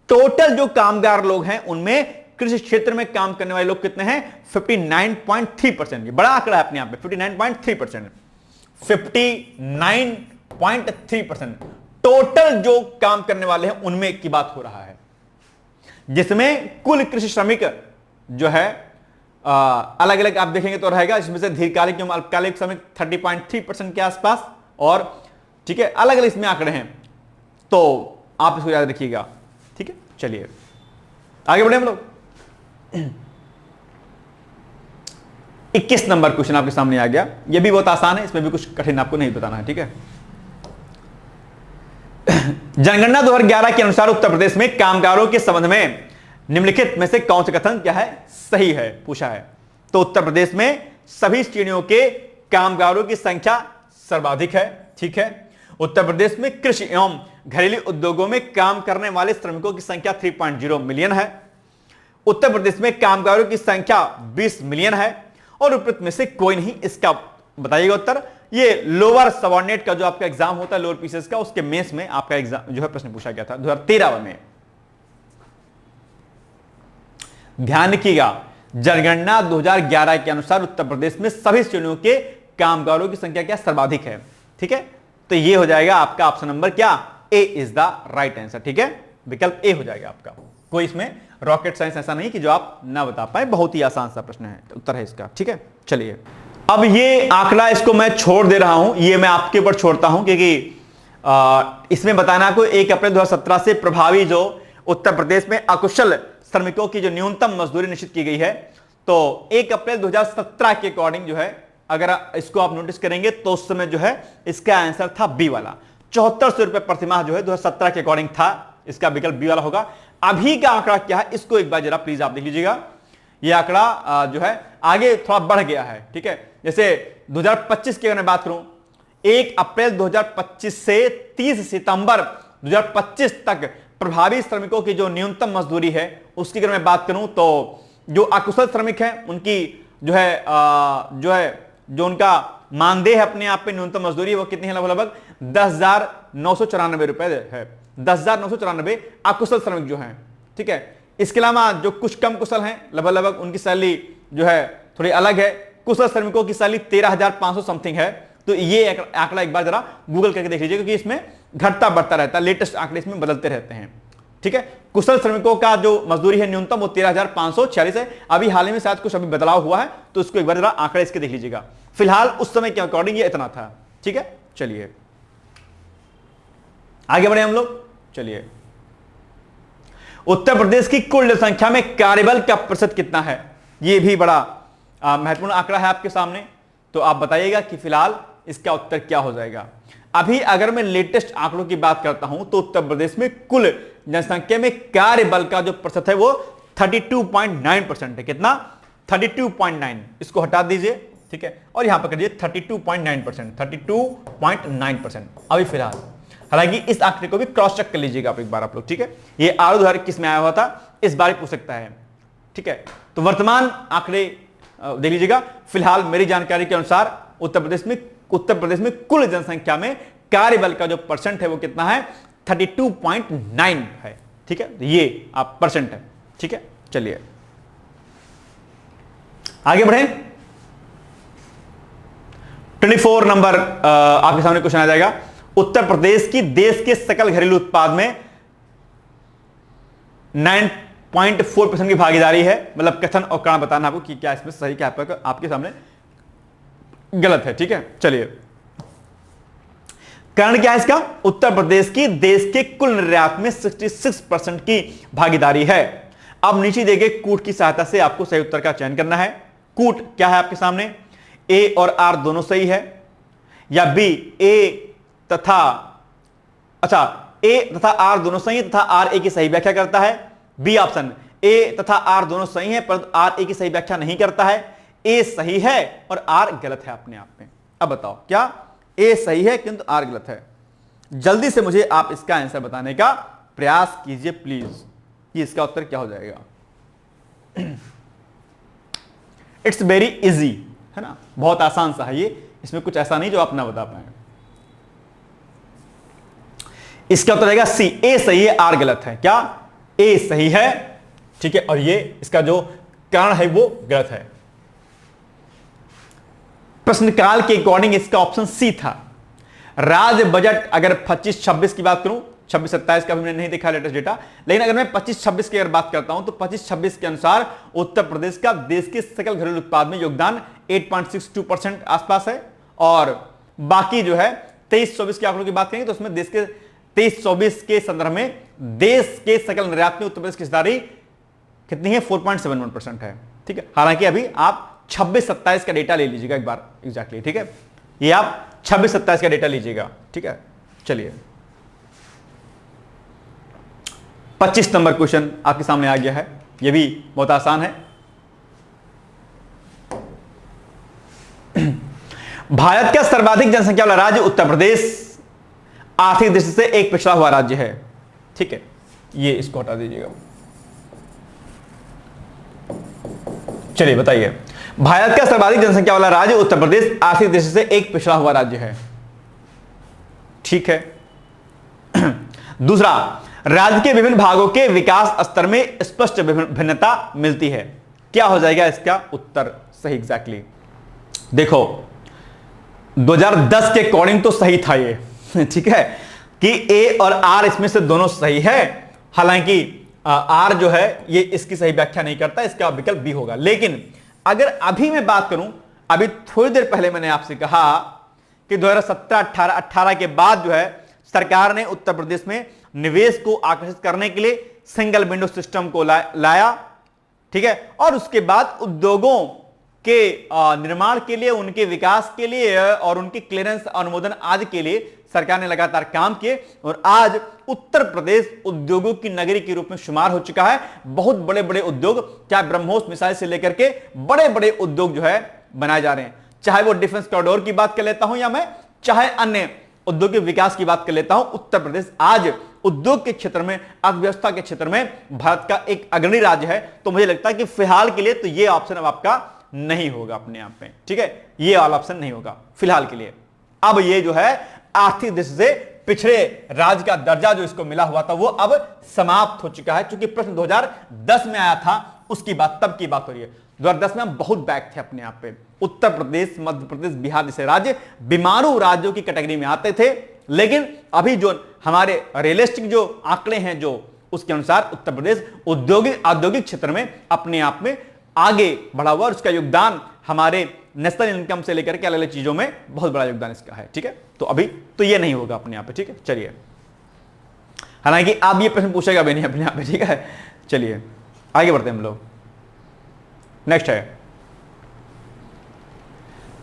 टोटल जो कामगार लोग हैं उनमें कृषि क्षेत्र में काम करने वाले लोग कितने हैं? 59.3%। ये बड़ा आंकड़ा है अपने आप में, 59.3%। 59.3% टोटल जो काम करने वाले हैं उनमें की बात हो रहा है, जिसमें कुल कृषि श्रमिक जो है अलग अलग आप देखेंगे तो रहेगा। इसमें से दीर्घकालिक एवं अल्पकालिक श्रमिक 30.3% के आसपास, और ठीक है अलग अलग इसमें आंकड़े हैं, तो आप इसको याद रखिएगा। ठीक है, चलिए आगे बढ़े हम लोग। 21 नंबर क्वेश्चन आपके सामने आ गया। यह भी बहुत आसान है, इसमें भी कुछ कठिन आपको नहीं बताना है। ठीक है, जनगणना 2011 के अनुसार उत्तर प्रदेश में कामगारों के संबंध में निम्नलिखित में से कौन सा कथन क्या है सही है, पूछा है। तो उत्तर प्रदेश में सभी श्रेणियों के कामगारों की संख्या सर्वाधिक है। ठीक है, उत्तर प्रदेश में कृषि एवं घरेलू उद्योगों में काम करने वाले श्रमिकों की संख्या 3.0 मिलियन है। उत्तर प्रदेश में कामगारों की संख्या 20 मिलियन है, और उपरोक्त में से कोई नहीं। इसका बताइएगा उत्तर। ये लोअर सबऑर्डिनेट का जो आपका एग्जाम होता है, लोअर पीसेस का, उसके मेंस में आपका एग्जाम जो है प्रश्न पूछा गया था 2013 में। ध्यान रखिएगा, जनगणना 2011 के अनुसार उत्तर प्रदेश में सभी श्रेणियों के कामगारों की संख्या क्या सर्वाधिक है। ठीक है, तो ये हो जाएगा आपका ऑप्शन नंबर क्या? ए इज द राइट आंसर। ठीक है, विकल्प ए हो जाएगा आपका। कोई इसमें रॉकेट साइंस ऐसा नहीं कि जो आप ना बता पाए, बहुत ही आसान सा प्रश्न है, उत्तर है इसका। ठीक है, चलिए अब ये आंकड़ा इसको मैं छोड़ दे रहा हूं, ये मैं आपके ऊपर छोड़ता हूं, क्योंकि इसमें बताना आपको 1 अप्रैल 2017 से प्रभावी जो उत्तर प्रदेश में अकुशल श्रमिकों की जो न्यूनतम मजदूरी निश्चित की गई है, तो 1 अप्रैल 2017 के अकॉर्डिंग जो है, अगर इसको आप नोटिस करेंगे तो उस समय जो है इसका आंसर था बी वाला। 7400 रुपए प्रतिमाह जो है 2017 के अकॉर्डिंग था, इसका विकल्प बी वाला होगा। अभी का आंकड़ा क्या है इसको एक बार जरा प्लीज आप देख लीजिएगा। यह आंकड़ा जो है आगे थोड़ा बढ़ गया है। ठीक है, जैसे 2025 की अगर मैं बात करूं, 1 अप्रैल 2025 से 30 सितंबर 2025 तक प्रभावी श्रमिकों की जो न्यूनतम मजदूरी है उसकी अगर मैं बात करूं, तो जो अकुशल श्रमिक हैं उनकी जो उनका मानदेय है अपने आप पे न्यूनतम मजदूरी है वो कितनी है? लगभग 10,994 रुपए है। 10,994 अकुशल श्रमिक जो हैं। ठीक है, इसके अलावा जो कुछ कम कुशल हैं लगभग उनकी सैलरी जो है थोड़ी अलग है। कुशल श्रमिकों की सैलरी 13,500 समथिंग है। तो ये आंकड़ा एक बार जरा गूगल करके देख लीजिए, क्योंकि इसमें घटता बढ़ता रहता है, लेटेस्ट आंकड़े इसमें बदलते रहते हैं। ठीक है, कुशल श्रमिकों का जो मजदूरी है न्यूनतम वो 13,546 है। अभी हाल ही में शायद कुछ अभी बदलाव हुआ है, तो इसको एक बार जरा आंकड़ा इसके देख लीजिएगा। फिलहाल उस समय के अकॉर्डिंग ये इतना था। ठीक है, चलिए आगे बढ़े हम लोग। चलिए, उत्तर प्रदेश की कुल जनसंख्या में कार्यबल का प्रतिशत कितना है? यह भी बड़ा महत्वपूर्ण आंकड़ा है आपके सामने, तो आप बताइएगा कि फिलहाल इसका उत्तर क्या हो जाएगा। अभी अगर मैं लेटेस्ट आंकड़ों की बात करता हूं तो उत्तर प्रदेश में कुल जनसंख्या में कार्यबल का जो प्रतिशत है वो 32.9% है। कितना? 32.9। इसको हटा दीजिए। ठीक है, और यहां पर करिए 32.9%, 32.9% अभी फिलहाल। हालांकि इस आंकड़े को भी क्रॉस चेक कर लीजिएगा आप एक बार आप लोग। ठीक है, ये आर 2021 में आया हुआ था, इस बार पूछ सकता है। ठीक है, तो वर्तमान आंकड़े देख लीजिएगा। फिलहाल मेरी जानकारी के अनुसार उत्तर प्रदेश में कुल जनसंख्या में कार्यबल का जो परसेंट है वो कितना है? 32.9 है। ठीक है, ये आप परसेंट है। ठीक है, चलिए आगे बढ़े। 24 नंबर आपके सामने क्वेश्चन आ जाएगा। उत्तर प्रदेश की देश के सकल घरेलू उत्पाद में 9.4% की भागीदारी है। मतलब कथन और कारण बताना आपको कि क्या इसमें सही क्या आपके सामने गलत है। ठीक है, चलिए कारण क्या है इसका? उत्तर प्रदेश की देश के कुल निर्यात में 66% की भागीदारी है। अब नीचे दिए गए कूट की सहायता से आपको सही उत्तर का चयन करना है। कूट क्या है आपके सामने? ए और आर दोनों सही है, या बी ए तथा ए तथा आर दोनों सही है तथा आर ए की सही व्याख्या करता है। बी ऑप्शन, ए तथा आर दोनों सही है परंतु आर ए की सही व्याख्या नहीं करता है। ए सही है और आर गलत है अपने आप में। अब बताओ क्या ए सही है किंतु आर गलत है? जल्दी से मुझे आप इसका आंसर बताने का प्रयास कीजिए प्लीज, कि इसका उत्तर क्या हो जाएगा। इट्स वेरी इजी है ना, बहुत आसान सा है ये, इसमें कुछ ऐसा नहीं जो आप ना बता पाए। इसका उत्तर रहेगा सी, ए सही है आर गलत है। क्या ए सही है? ठीक है, और ये इसका जो कारण है वो गलत है। प्रश्नकाल के अकॉर्डिंग इसका ऑप्शन सी था। राज्य बजट अगर 25-26 की बात करूं, 26-27 का भी मैंने नहीं देखा लेटेस्ट डेटा, लेकिन अगर मैं 25-26 की अगर बात करता हूं तो 25-26 के अनुसार उत्तर प्रदेश का देश के सकल घरेलू उत्पाद में योगदान 8.62% आसपास है। और बाकी जो है 23-24 के आंकड़ों की बात करेंगे तो उसमें देश के 23-24 के संदर्भ में देश के सकल निर्यात में उत्तर प्रदेश की हिस्सेदारी कितनी है? 4.71% है। ठीक है, हालांकि अभी आप 26-27 का डेटा ले लीजिएगा एक बार एग्जैक्टली। ठीक है, ये आप 26-27 का डेटा लीजिएगा। ठीक है, चलिए 25 नंबर क्वेश्चन आपके सामने आ गया है, ये भी बहुत आसान है। भारत का सर्वाधिक जनसंख्या वाला राज्य उत्तर प्रदेश आर्थिक दृष्टि से एक पिछड़ा हुआ राज्य है। ठीक है, ये इसको हटा दीजिएगा। चलिए बताइए, भारत का सर्वाधिक जनसंख्या वाला राज्य उत्तर प्रदेश आर्थिक दृष्टि से एक पिछड़ा हुआ राज्य है। ठीक है। दूसरा, राज्य के विभिन्न भागों के विकास स्तर में स्पष्ट भिन्नता मिलती है। क्या हो जाएगा इसका उत्तर सही एग्जैक्टली? देखो 2010 के अकॉर्डिंग तो सही था ये, ठीक है, कि ए और आर इसमें से दोनों सही है। हालांकि आर जो है ये इसकी सही व्याख्या नहीं करता, इसका विकल्प बी होगा। लेकिन अगर अभी मैं बात करूं, अभी थोड़ी देर पहले मैंने आपसे कहा कि 2017-18 के बाद जो है सरकार ने उत्तर प्रदेश में निवेश को आकर्षित करने के लिए सिंगल विंडो सिस्टम को लाया। ठीक है, और उसके बाद उद्योगों के निर्माण के लिए, उनके विकास के लिए और उनकी क्लियरेंस अनुमोदन आदि के लिए सरकार ने लगातार काम किए और आज उत्तर प्रदेश उद्योगों की नगरी के रूप में शुमार हो चुका है। बहुत बड़े बड़े उद्योग, चाहे ब्रह्मोस मिसाइल से लेकर के बड़े बड़े उद्योग जो है बनाए जा रहे हैं। चाहे वो डिफेंस कॉरिडोर की बात कर लेता हूं या मैं चाहे अन्य औद्योगिक विकास की बात कर लेता हूं, उत्तर प्रदेश आज उद्योग के क्षेत्र में, अर्थव्यवस्था के क्षेत्र में भारत का एक अग्रणी राज्य है। तो मुझे लगता है कि फिलहाल के लिए तो ये ऑप्शन अब आपका नहीं होगा अपने आप में। ठीक है, ये वाला ऑप्शन नहीं होगा फिलहाल के लिए। अब ये जो है आर्थिक दृष्टि से पिछड़े राज्य का दर्जा जो इसको मिला हुआ था वो अब समाप्त हो चुका है। क्योंकि प्रश्न 2010 में आया था, उसकी बात तब की बात हो रही है। 2010 में हम बहुत बैक थे अपने आप पे। उत्तर प्रदेश, मध्य प्रदेश, बिहार जैसे राज्य बीमारू राज्यों की कैटेगरी में आते थे। लेकिन अभी जो हमारे रियलिस्टिक जो आंकड़े हैं, जो उसके अनुसार उत्तर प्रदेश औद्योगिक क्षेत्र में अपने आप में आगे बढ़ा हुआ और उसका योगदान हमारे नेशनल इनकम से लेकर के अलग अलग चीजों में बहुत बड़ा योगदान इसका है। ठीक है, तो अभी तो ये नहीं होगा अपने आप पे। ठीक है, चलिए, हालांकि आप ये प्रश्न पूछेगा भी नहीं अपने आप पे। ठीक है, चलिए आगे बढ़ते हैं हम लोग। नेक्स्ट है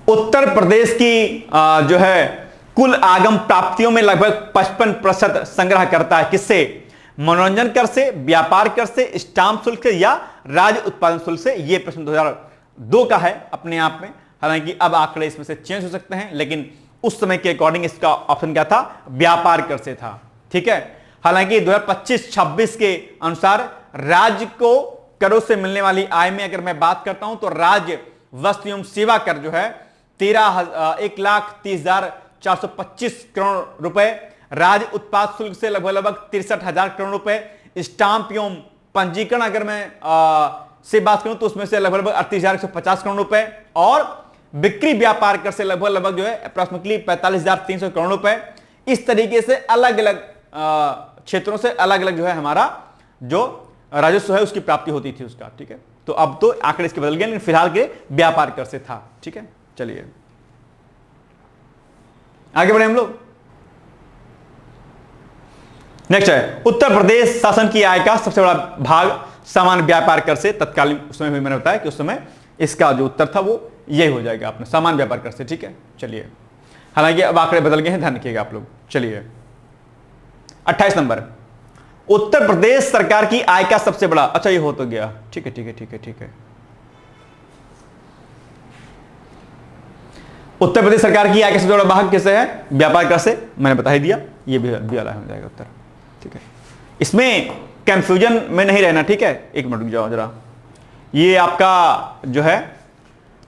उत्तर प्रदेश की जो है कुल आगम प्राप्तियों में लगभग 55% संग्रह करता है। किससे? मनोरंजन कर से, व्यापार कर से, स्टाम्प शुल्क से या राज्य उत्पादन शुल्क से। यह प्रश्न 2002 का है अपने आप में। हालांकि अब आंकड़े इसमें से चेंज हो सकते हैं, लेकिन उस समय के अकॉर्डिंग इसका ऑप्शन क्या था? व्यापार कर से था। ठीक है, हालांकि 2025-26 के अनुसार राज्य को करों से मिलने वाली आय में अगर मैं बात करता हूं तो राज्य वस्तु एवं सेवा कर जो है 1,30,425 करोड़ रुपए, राज्य उत्पाद शुल्क से लगभग 63,000 करोड़ रुपए, स्टाम्प एवं पंजीकरण अगर मैं से बात करूं तो उसमें से लगभग 38,150 करोड़ रुपए, और बिक्री व्यापार कर से लगभग जो है अप्रोक्सीमेटली 45,300 करोड़ रुपए। इस तरीके से अलग अलग क्षेत्रों से अलग अलग जो है हमारा जो राजस्व है उसकी प्राप्ति होती थी उसका। ठीक है, तो अब तो आंकड़े इसके बदल गए, लेकिन फिलहाल के व्यापार कर से था। ठीक है, चलिए आगे बढ़े हम लोग। नेक्स्ट है उत्तर प्रदेश शासन की आय का सबसे बड़ा भाग सामान्य व्यापार कर से तत्कालीन, उसमें भी मैंने बताया कि उस समय इसका जो उत्तर था वो यही हो जाएगा अपने सामान्य व्यापार कर से। ठीक है, चलिए, हालांकि अब आंकड़े बदल गए हैं, ध्यान रखिएगा आप लोग। चलिए 28 नंबर, उत्तर प्रदेश सरकार की आय का सबसे बड़ा, अच्छा ये हो तो गया, ठीक है ठीक है ठीक है ठीक है। उत्तर प्रदेश सरकार की आय का सबसे बड़ा भाग किससे है? व्यापार कर से, मैंने बता ही दिया, ये भी वाला हो जाएगा उत्तर। ठीक है, इसमें कंफ्यूजन में नहीं रहना। ठीक है, एक मिनट रुक जाओ जरा, ये आपका जो है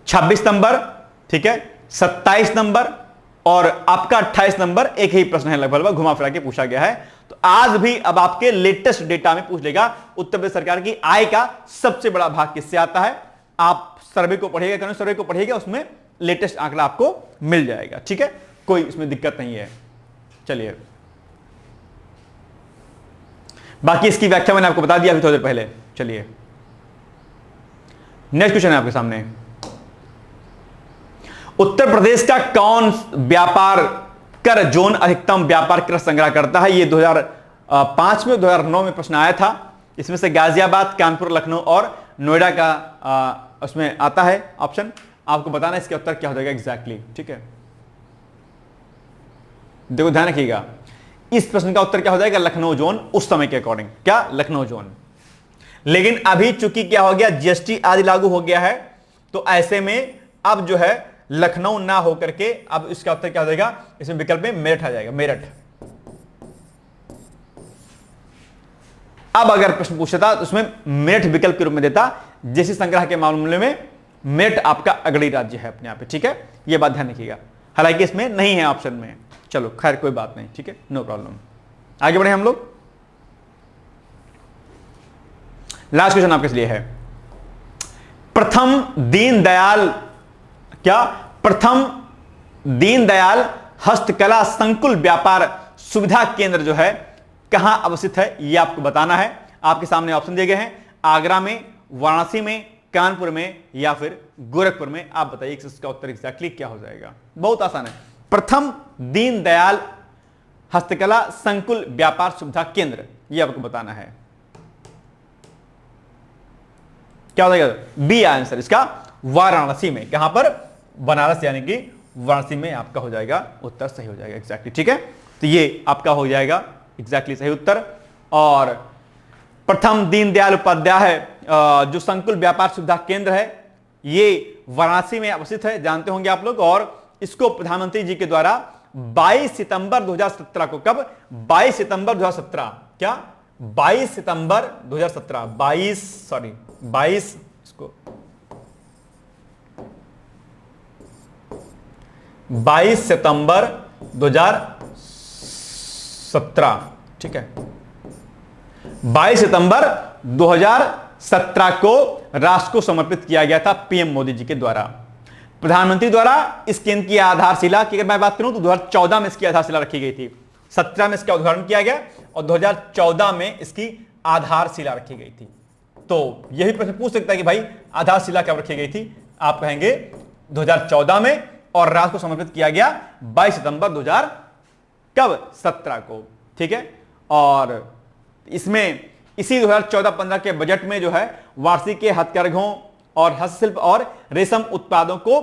26 नंबर, ठीक है, 27 नंबर और आपका 28 नंबर एक ही प्रश्न है, लगभग घुमा फिरा के पूछा गया है। तो आज भी अब आपके लेटेस्ट डेटा में पूछ लेगा उत्तर प्रदेश सरकार की आय का सबसे बड़ा भाग किससे आता है। आप सर्वे को पढ़िएगा, कानूनी सर्वे को पढ़िएगा, उसमें लेटेस्ट आंकड़ा आपको मिल जाएगा। ठीक है, कोई इसमें दिक्कत नहीं है। चलिए, बाकी इसकी व्याख्या मैंने आपको बता दिया अभी थोड़ी देर पहले। चलिए नेक्स्ट क्वेश्चन है आपके सामने, उत्तर प्रदेश का कौन व्यापार कर जोन अधिकतम व्यापार कर संग्रह करता है? ये 2005 में 2009 में प्रश्न आया था। इसमें से गाजियाबाद, कानपुर, लखनऊ और नोएडा का उसमें आता है ऑप्शन। आपको बताना इसका उत्तर क्या हो जाएगा एग्जैक्टली। ठीक है, देखो ध्यान रखिएगा, इस प्रश्न का उत्तर क्या हो जाएगा? लखनऊ जोन, उस समय के अकॉर्डिंग। क्या? लखनऊ जोन। लेकिन अभी चूंकि क्या हो गया, जीएसटी आदि लागू हो गया है, तो ऐसे में अब जो है लखनऊ ना होकर के अब इसका उत्तर क्या हो जाएगा? इसमें विकल्प में मेरठ आ जाएगा, मेरठ। अब अगर प्रश्न पूछता तो उसमें मेरठ विकल्प के रूप में देता। जीएसटी संग्रह के मामले में मेरठ आपका अग्रणी राज्य है अपने आप पे। ठीक है, यह बात ध्यान रखिएगा, हालांकि इसमें नहीं है ऑप्शन में। चलो खैर कोई बात नहीं, ठीक है, नो प्रॉब्लम। आगे बढ़े हम लोग। लास्ट क्वेश्चन आपके लिए है, प्रथम दीनदयाल, क्या? प्रथम दीनदयाल हस्तकला संकुल व्यापार सुविधा केंद्र जो है कहां अवस्थित है, यह आपको बताना है। आपके सामने ऑप्शन दिए गए हैं, आगरा में, वाराणसी में, कानपुर में या फिर गोरखपुर में। आप बताइए इसका उत्तर एग्जैक्टली क्या हो जाएगा। बहुत आसान है, प्रथम दीनदयाल हस्तकला संकुल व्यापार सुविधा केंद्र, यह आपको बताना है। क्या हो जाएगा? बी आंसर इसका, वाराणसी में। कहां पर? बनारस, यानी कि वाराणसी में आपका हो जाएगा उत्तर, सही हो जाएगा एग्जैक्टली। ठीक है, तो ये आपका हो जाएगा एग्जैक्टली सही उत्तर। और प्रथम दीनदयाल उपाध्याय जो संकुल व्यापार सुविधा केंद्र है, ये वाराणसी में अवस्थित है, जानते होंगे आप लोग। और इसको प्रधानमंत्री जी के द्वारा 22 सितंबर 2017 को, कब? 22 सितंबर 2017, क्या? 22 सितंबर 2017, 22 इसको 22 सितंबर 2017, ठीक है, 22 सितंबर 2017 को राष्ट्र को समर्पित किया गया था पीएम मोदी जी के द्वारा, प्रधानमंत्री द्वारा। इस केंद्र की आधारशिला की अगर मैं बात करूं तो 2014 में इसकी आधारशिला रखी गई थी, 17 में इसका उद्घाटन किया गया और 2014 में इसकी आधारशिला रखी गई थी। तो यही प्रश्न पूछ सकता है कि भाई आधारशिला कब रखी गई थी? आप कहेंगे 2014 में, और राष्ट्र को समर्पित किया गया 22 सितंबर 2017 को। ठीक है, और इसमें इसी 2014-15 के बजट में जो है वार्षिक के हथकरघों और हस्तशिल्प और रेशम उत्पादों को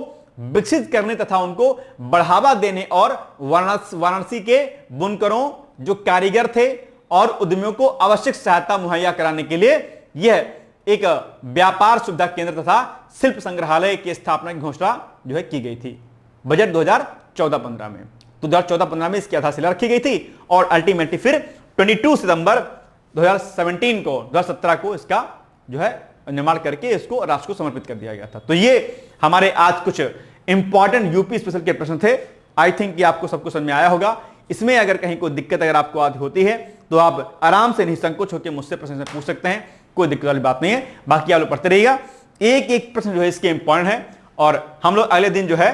विकसित करने तथा उनको बढ़ावा देने और वाराणसी के बुनकरों जो कारीगर थे और उद्यमियों को आवश्यक सहायता मुहैया कराने के लिए यह एक व्यापार सुविधा केंद्र तथा शिल्प संग्रहालय की स्थापना की घोषणा जो है की गई थी बजट 2014-15 में। तो 2014-15 में इसकी आधारशिला रखी गई थी और अल्टीमेटली फिर 22 सितंबर 2017 को इसका जो है निर्माण करके इसको राष्ट्र को समर्पित कर दिया गया था। तो ये हमारे आज कुछ इंपॉर्टेंट यूपी स्पेशल के प्रश्न थे। आई थिंक कि आपको सब कुछ समझ में आया होगा। इसमें अगर कहीं कोई दिक्कत अगर आपको आज होती है तो आप आराम से निसंकोच होकर मुझसे प्रश्न पूछ सकते हैं, कोई दिक्कत वाली बात नहीं है। बाकी आप लोग पढ़ते रहिएगा, एक एक प्रश्न जो है इसके इंपॉर्टेंट है, और हम लोग अगले दिन जो है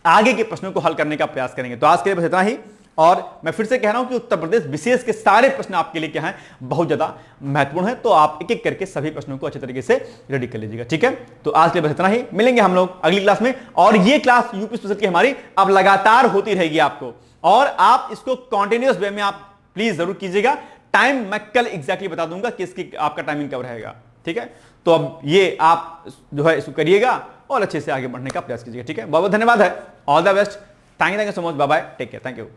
आगे के प्रश्नों को हल करने का प्रयास करेंगे। तो आज के लिए बस इतना ही, और मैं फिर से कह रहा हूं कि उत्तर प्रदेश विशेष के सारे प्रश्न आपके लिए क्या हैं, बहुत ज्यादा महत्वपूर्ण है। तो आप एक एक करके सभी प्रश्नों को अच्छे तरीके से रेडी कर लीजिएगा, ठीक है। तो आज के लिए बस इतना ही, मिलेंगे हम लोग अगली क्लास में। और ये क्लास यूपी स्पेशल की हमारी अब लगातार होती रहेगी आपको, और आप इसको कॉन्टिन्यूअस वे में आप प्लीज जरूर कीजिएगा। टाइम मैं कल एग्जैक्टली बता दूंगा कि इसकी आपका टाइमिंग कब रहेगा, ठीक है। तो अब ये आप जो है इसको करिएगा और अच्छे से आगे बढ़ने का प्रयास कीजिएगा, ठीक है। बहुत बहुत धन्यवाद है, all the best, thank you so much, bye bye, take care, thank you.